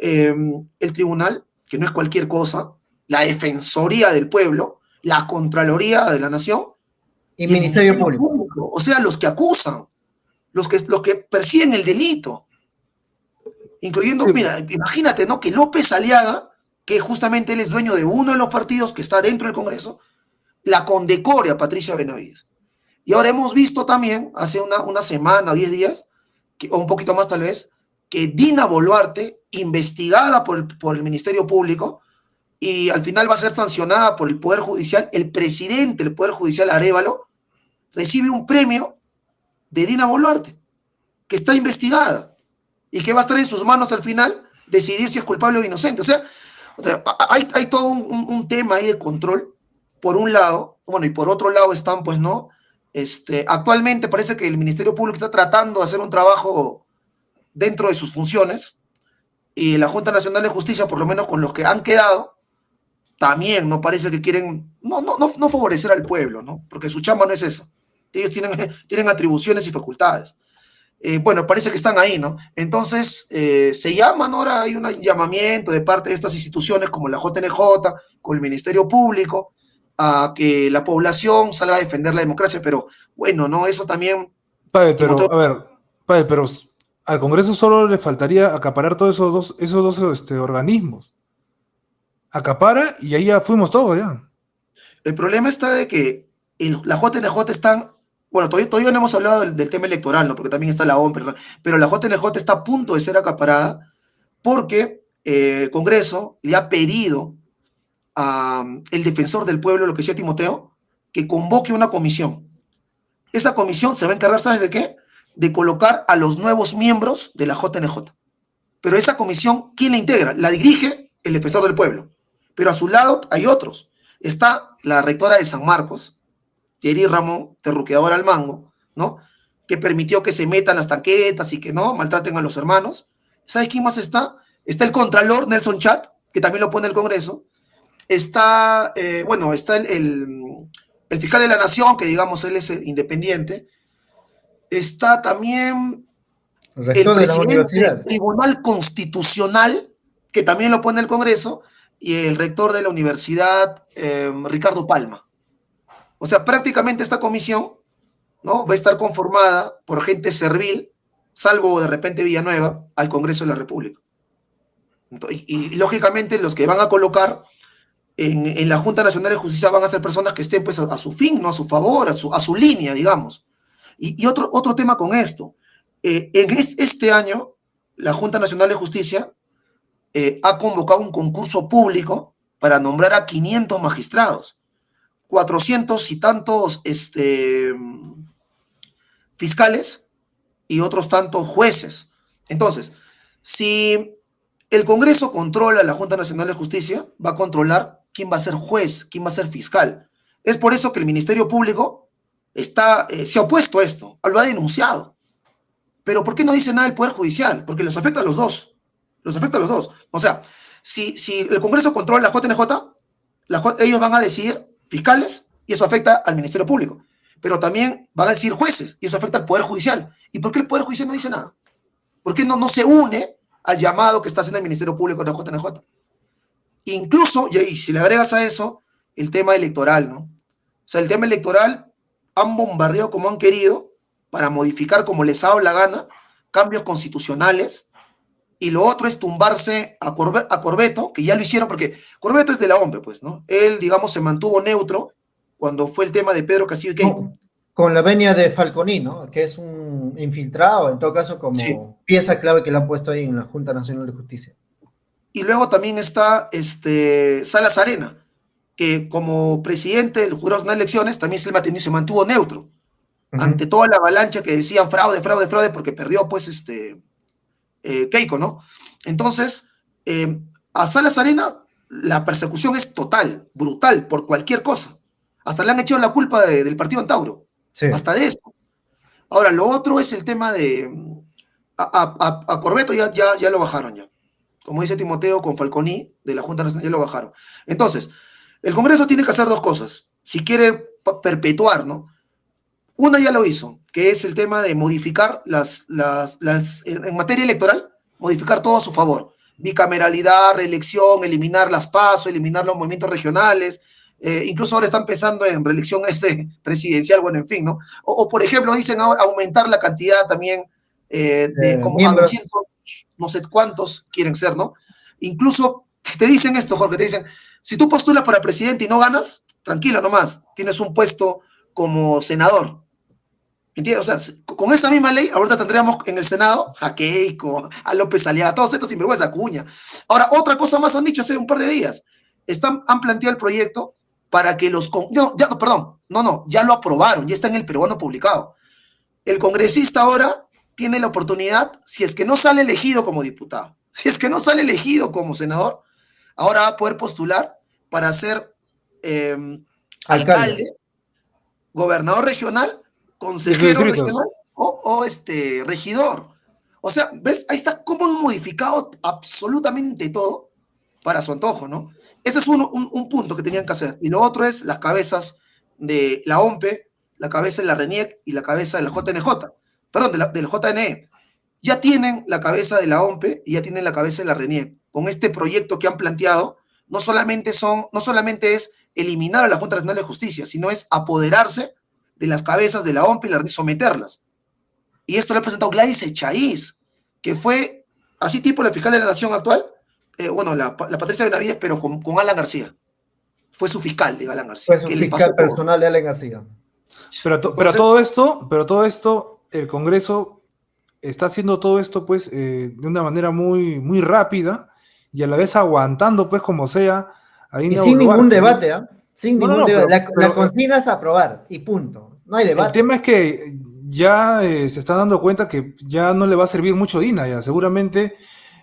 el tribunal, que no es cualquier cosa, la Defensoría del Pueblo, la Contraloría de la Nación y el Ministerio Público. O sea, los que acusan, los que persiguen el delito, incluyendo, mira, imagínate, ¿no? Que López Aliaga, que justamente él es dueño de uno de los partidos que está dentro del Congreso, la condecore a Patricia Benavides. Y ahora hemos visto también, hace una semana o 10 días, o un poquito más tal vez, que Dina Boluarte, investigada por el Ministerio Público, y al final va a ser sancionada por el Poder Judicial, el presidente del Poder Judicial, Arévalo, recibe un premio de Dina Boluarte, que está investigada, y que va a estar en sus manos al final decidir si es culpable o inocente. O sea hay todo un tema ahí de control, por un lado, bueno, y por otro lado están, pues, ¿no? Actualmente parece que el Ministerio Público está tratando de hacer un trabajo dentro de sus funciones, y la Junta Nacional de Justicia, por lo menos con los que han quedado, también no parece que quieren no favorecer al pueblo, ¿no? Porque su chamba no es esa. Ellos tienen atribuciones y facultades. bueno, parece que están ahí, ¿no? Entonces, se llaman ahora, hay un llamamiento de parte de estas instituciones como la JNJ, con el Ministerio Público, a que la población salga a defender la democracia, pero bueno, ¿no? Eso también, Pavel, Timoteo, pero, a ver, Pavel, pero al Congreso solo le faltaría acaparar todos esos dos organismos. Acapara y ahí ya fuimos todos, ya. el problema está de que la JNJ están, bueno, todavía no hemos hablado del tema electoral, ¿no? Porque también está la OMP, pero la JNJ está a punto de ser acaparada porque el Congreso le ha pedido el defensor del pueblo, lo que decía Timoteo, que convoque una comisión. Esa comisión se va a encargar, ¿sabes de qué? De colocar a los nuevos miembros de la JNJ. Pero esa comisión, ¿quién la integra? La dirige el defensor del pueblo. Pero a su lado hay otros. Está la rectora de San Marcos, Yeri Ramón, terruqueadora al mango, ¿no? Que permitió que se metan las tanquetas y que no maltraten a los hermanos. ¿Sabes quién más está? Está el contralor Nelson Chat, que también lo pone el Congreso. Está, bueno, está el fiscal de la Nación, que digamos él es independiente. Está también El el rector de la presidente universidad. del Tribunal Constitucional, que también lo pone el Congreso, y el rector de la universidad, Ricardo Palma. O sea, prácticamente esta comisión, ¿no? Va a estar conformada por gente servil, salvo de repente Villanueva, al Congreso de la República. Y lógicamente los que van a colocar en la Junta Nacional de Justicia van a ser personas que estén pues a su fin, ¿no? A su favor, a su línea, digamos. Y otro tema con esto. Este año, la Junta Nacional de Justicia ha convocado un concurso público para nombrar a 500 magistrados, 400 y tantos fiscales y otros tantos jueces. Entonces, si el Congreso controla la Junta Nacional de Justicia, va a controlar quién va a ser juez, quién va a ser fiscal. Es por eso que el Ministerio Público se ha opuesto a esto, lo ha denunciado. Pero ¿por qué no dice nada el Poder Judicial? Porque los afecta a los dos. Los afecta a los dos. O sea, si el Congreso controla la JNJ, ellos van a decidir fiscales y eso afecta al Ministerio Público. Pero también van a decidir jueces y eso afecta al Poder Judicial. ¿Y por qué el Poder Judicial no dice nada? ¿Por qué no se une al llamado que está haciendo el Ministerio Público de la JNJ? Incluso, y si le agregas a eso, el tema electoral, ¿no? O sea, el tema electoral han bombardeado como han querido para modificar como les ha dado la gana cambios constitucionales, y lo otro es tumbarse a Corbeto, que ya lo hicieron, porque Corbeto es de la OMP, pues, ¿no? Él, digamos, se mantuvo neutro cuando fue el tema de Pedro Castillo y Keiko. Con la venia de Falconi, ¿no? Que es un infiltrado, en todo caso, como Sí. pieza clave que le han puesto ahí en la Junta Nacional de Justicia. Y luego también está Salas Arena, que como presidente del Jurado Nacional de Elecciones también se mantuvo neutro ante toda la avalancha que decían fraude, fraude, fraude, porque perdió, pues, Keiko, ¿no? Entonces, a Salas Arena la persecución es total, brutal, por cualquier cosa. Hasta le han echado la culpa del partido Antauro. Sí. Hasta de eso. Ahora, lo otro es el tema de... A Corbeto ya lo bajaron ya. Como dice Timoteo, con Falconi de la Junta Nacional ya lo bajaron. Entonces, el Congreso tiene que hacer dos cosas. Si quiere perpetuar, ¿no? Una ya lo hizo, que es el tema de modificar en materia electoral, modificar todo a su favor. Bicameralidad, reelección, eliminar las PASO, eliminar los movimientos regionales, incluso ahora están pensando en reelección presidencial, bueno, en fin, ¿no? O por ejemplo, dicen ahora aumentar la cantidad también de como a 200, no sé cuántos quieren ser, ¿no? Incluso te dicen esto, Jorge, te dicen, si tú postulas para presidente y no ganas, tranquilo nomás, tienes un puesto como senador. ¿Entiendes? O sea, con esa misma ley, ahorita tendríamos en el Senado a Keiko, a López Aliaga, todos estos sinvergüenza, Acuña. Ahora, otra cosa más han dicho hace un par de días. Han planteado el proyecto para que ya lo aprobaron, ya está en el peruano publicado. El congresista ahora tiene la oportunidad, si es que no sale elegido como diputado, si es que no sale elegido como senador, ahora va a poder postular para ser alcalde, gobernador regional, consejero regional o regidor. O sea, ¿ves? Ahí está cómo han modificado absolutamente todo para su antojo, ¿no? Ese es un punto que tenían que hacer. Y lo otro es las cabezas de la OMPE, la cabeza de la RENIEC y la cabeza de la JNJ. perdón, del JNE, ya tienen la cabeza de la OMPE y ya tienen la cabeza de la RENIEC. Con este proyecto que han planteado, no solamente es eliminar a la Junta Nacional de Justicia, sino es apoderarse de las cabezas de la OMPE y someterlas. Y esto lo ha presentado Gladys Echaíz, que fue así tipo la fiscal de la Nación actual, la Patricia Benavides, pero con Alan García. Fue su fiscal de Alan García. Fue su fiscal personal de Alan García. Pero todo esto, el Congreso está haciendo todo esto, pues, de una manera muy, muy rápida y a la vez aguantando, pues, como sea. Y sin ningún debate, ¿ah? Sin ningún debate. La consigna es aprobar y punto. No hay debate. El tema es que ya se están dando cuenta que ya no le va a servir mucho DINA, ya. Seguramente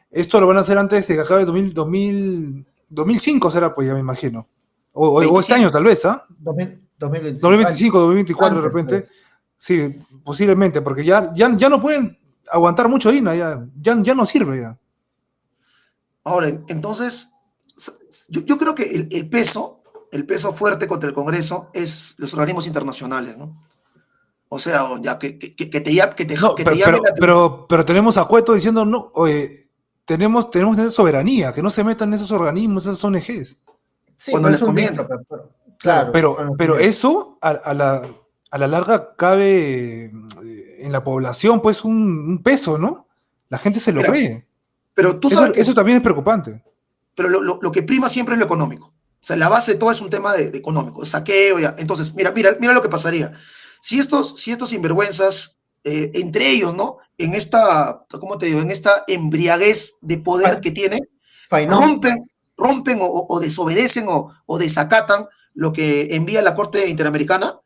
esto lo van a hacer antes de que acabe 2005 será, pues, ya me imagino. O este año, tal vez, ¿ah? 2025, 2024, antes, de repente. Pues. Sí, posiblemente, porque ya no pueden aguantar mucho DINA, ya no sirve ya. Ahora, entonces, yo creo que el peso fuerte contra el Congreso es los organismos internacionales, ¿no? O sea, ya que te llamen. Pero tenemos a Cueto diciendo, no, tenemos soberanía, que no se metan en esos organismos, esas ONGs. Sí, cuando les conviene. Claro, pero eso a la larga cabe en la población, pues, un peso, ¿no? La gente se lo cree. Pero tú sabes eso también es preocupante. Pero lo que prima siempre es lo económico. O sea, la base de todo es un tema de económico, saqueo, ya. Entonces, mira lo que pasaría. Si estos sinvergüenzas, entre ellos, ¿no? En esta, ¿cómo te digo? En esta embriaguez de poder que tienen, rompen o desobedecen o desacatan lo que envía la Corte Interamericana,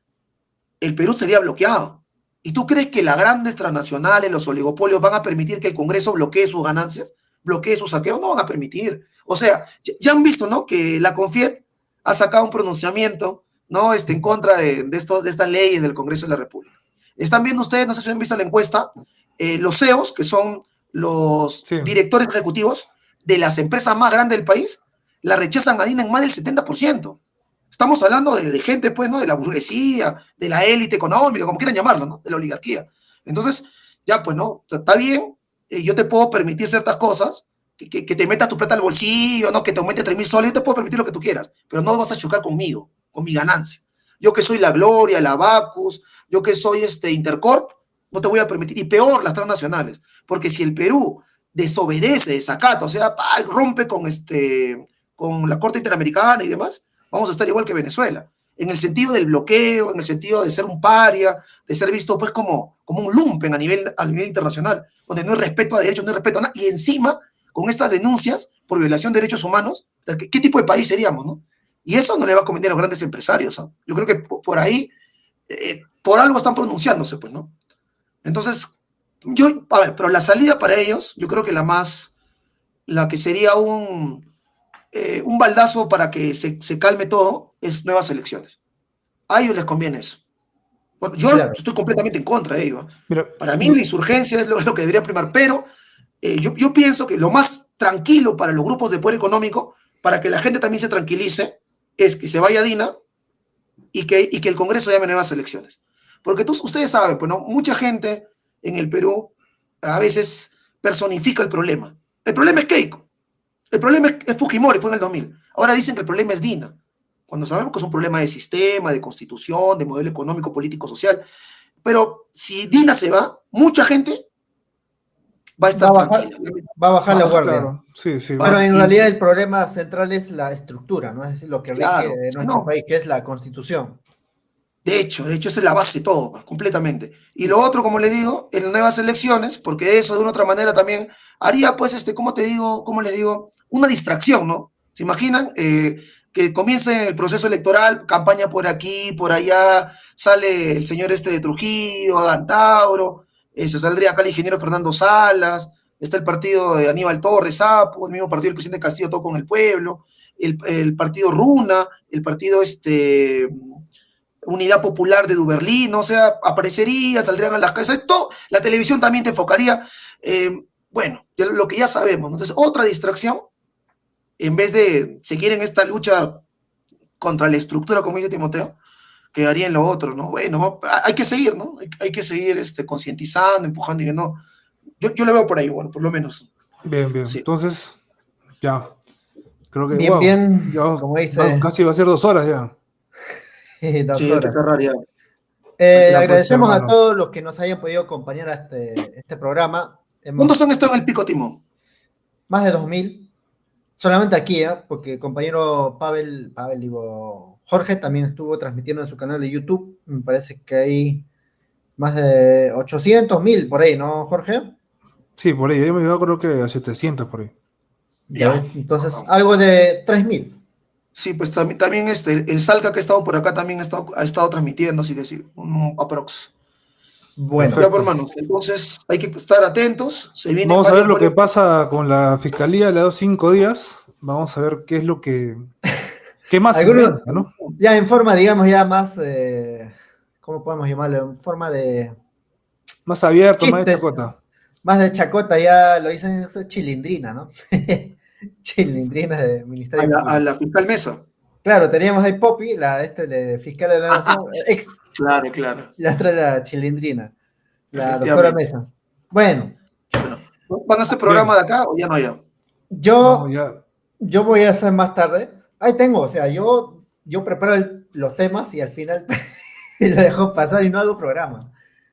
el Perú sería bloqueado. ¿Y tú crees que las grandes transnacionales, los oligopolios, van a permitir que el Congreso bloquee sus ganancias, bloquee sus saqueos? No van a permitir. O sea, ya han visto, ¿no? Que la CONFIET ha sacado un pronunciamiento, ¿no? En contra de estas leyes del Congreso de la República. Están viendo ustedes, no sé si han visto la encuesta, los CEOs, que son los directores ejecutivos de las empresas más grandes del país, la rechazan a DINA en más del 70%. Estamos hablando de gente, pues, ¿no? De la burguesía, de la élite económica, como quieran llamarlo, ¿no? De la oligarquía. Entonces, ya, pues, ¿no? Está bien, yo te puedo permitir ciertas cosas, que te metas tu plata al bolsillo, ¿no? Que te aumente 3.000 soles, yo te puedo permitir lo que tú quieras, pero no vas a chocar conmigo, con mi ganancia. Yo que soy la Gloria, la Bacus, yo que soy Intercorp, no te voy a permitir, y peor, las transnacionales, porque si el Perú desobedece, desacata, o sea, rompe con la Corte Interamericana y demás, vamos a estar igual que Venezuela, en el sentido del bloqueo, en el sentido de ser un paria, de ser visto pues como un lumpen a nivel internacional, donde no hay respeto a derechos, no hay respeto a nada, y encima, con estas denuncias por violación de derechos humanos, ¿qué tipo de país seríamos, no? Y eso no le va a convenir a los grandes empresarios, ¿no? Yo creo que por ahí, por algo están pronunciándose, pues, ¿no? Entonces, pero la salida para ellos, yo creo que la que sería un baldazo para que se calme todo, es nuevas elecciones. A ellos les conviene eso. Bueno, yo estoy completamente en contra de ello. Para mí la insurgencia es lo que debería primar, pero yo pienso que lo más tranquilo para los grupos de poder económico, para que la gente también se tranquilice, es que se vaya DINA y que el Congreso llame nuevas elecciones. Porque ustedes saben, pues, ¿no? Mucha gente en el Perú a veces personifica el problema. El problema es Keiko. El problema es Fujimori, fue en el 2000. Ahora dicen que el problema es DINA, cuando sabemos que es un problema de sistema, de constitución, de modelo económico, político, social. Pero si DINA se va, mucha gente va a estar tranquila. Va a bajar la guardia. Claro. Sí, pero en realidad el problema central es la estructura, ¿no? Es decir, lo que rige de nuestro país, que es la Constitución. De hecho, esa es la base de todo, completamente. Y lo otro, como le digo, en nuevas elecciones, porque eso de una otra manera también haría, pues, ¿cómo le digo? Una distracción, ¿no? ¿Se imaginan? Que comience el proceso electoral, campaña por aquí, por allá, sale el señor de Trujillo, Antauro, se saldría acá el ingeniero Fernando Salas, está el partido de Aníbal Torres, Sapo, el mismo partido del presidente Castillo, todo con el pueblo, el partido Runa, el partido Unidad Popular de Duberlín, o sea, aparecería, saldrían a las calles, la televisión también te enfocaría, bueno, lo que ya sabemos, ¿no? Entonces, otra distracción, en vez de seguir en esta lucha contra la estructura, como dice Timoteo, quedaría en lo otro, ¿no? Bueno, hay que seguir, ¿no? Hay que seguir concientizando, empujando y viendo. Yo lo veo por ahí, bueno, por lo menos. Bien, bien. Sí. Entonces, ya. Creo que, Bien, wow, bien, ya como dice, casi va a ser 2 horas ya. 2 Sí, hay que horas. cerrar ya. Hay que Ya, cerrar. pues, Agradecemos a hermanos. todos los que nos hayan podido acompañar a este programa. ¿Cuántos Hemos han estado en el pico, Timo? más de 2000, solamente aquí, porque el compañero digo, Jorge también estuvo transmitiendo en su canal de YouTube. Me parece que hay más de 800.000 por ahí, ¿no, Jorge? Sí, por ahí. Yo me creo que a 700 por ahí. Ya Ya. ves, entonces algo de 3000. Sí, pues también el Salca que ha estado por acá también ha estado transmitiendo, así que sí, un aprox. Bueno, Ya, pues, Perfecto. hermanos, entonces hay que estar atentos, se vienen Vamos a ver lo que varios. pasa con la fiscalía. Le he dado 5 días. Vamos a ver qué es lo que. ¿Qué más se algunos presenta, no? ya en forma, digamos, ya más, ¿cómo podemos llamarlo? En forma de Más abierto, más de chistes, chacota. más de chacota, ya lo dicen esto es chilindrina, ¿no? Chilindrina de A Ministerio a Público. la fiscal Mesa. Claro, teníamos ahí Poppy, de fiscal de la Nación, ex, Claro, claro, y la otra la chilindrina, la doctora efectivamente. Mesa. Bueno, Bueno, ¿van a hacer programa Bien. de acá o ya no ya? No, yo, ya. yo voy a hacer más tarde. Ahí tengo, o sea, yo preparo los temas y al final lo dejo pasar y no hago programa.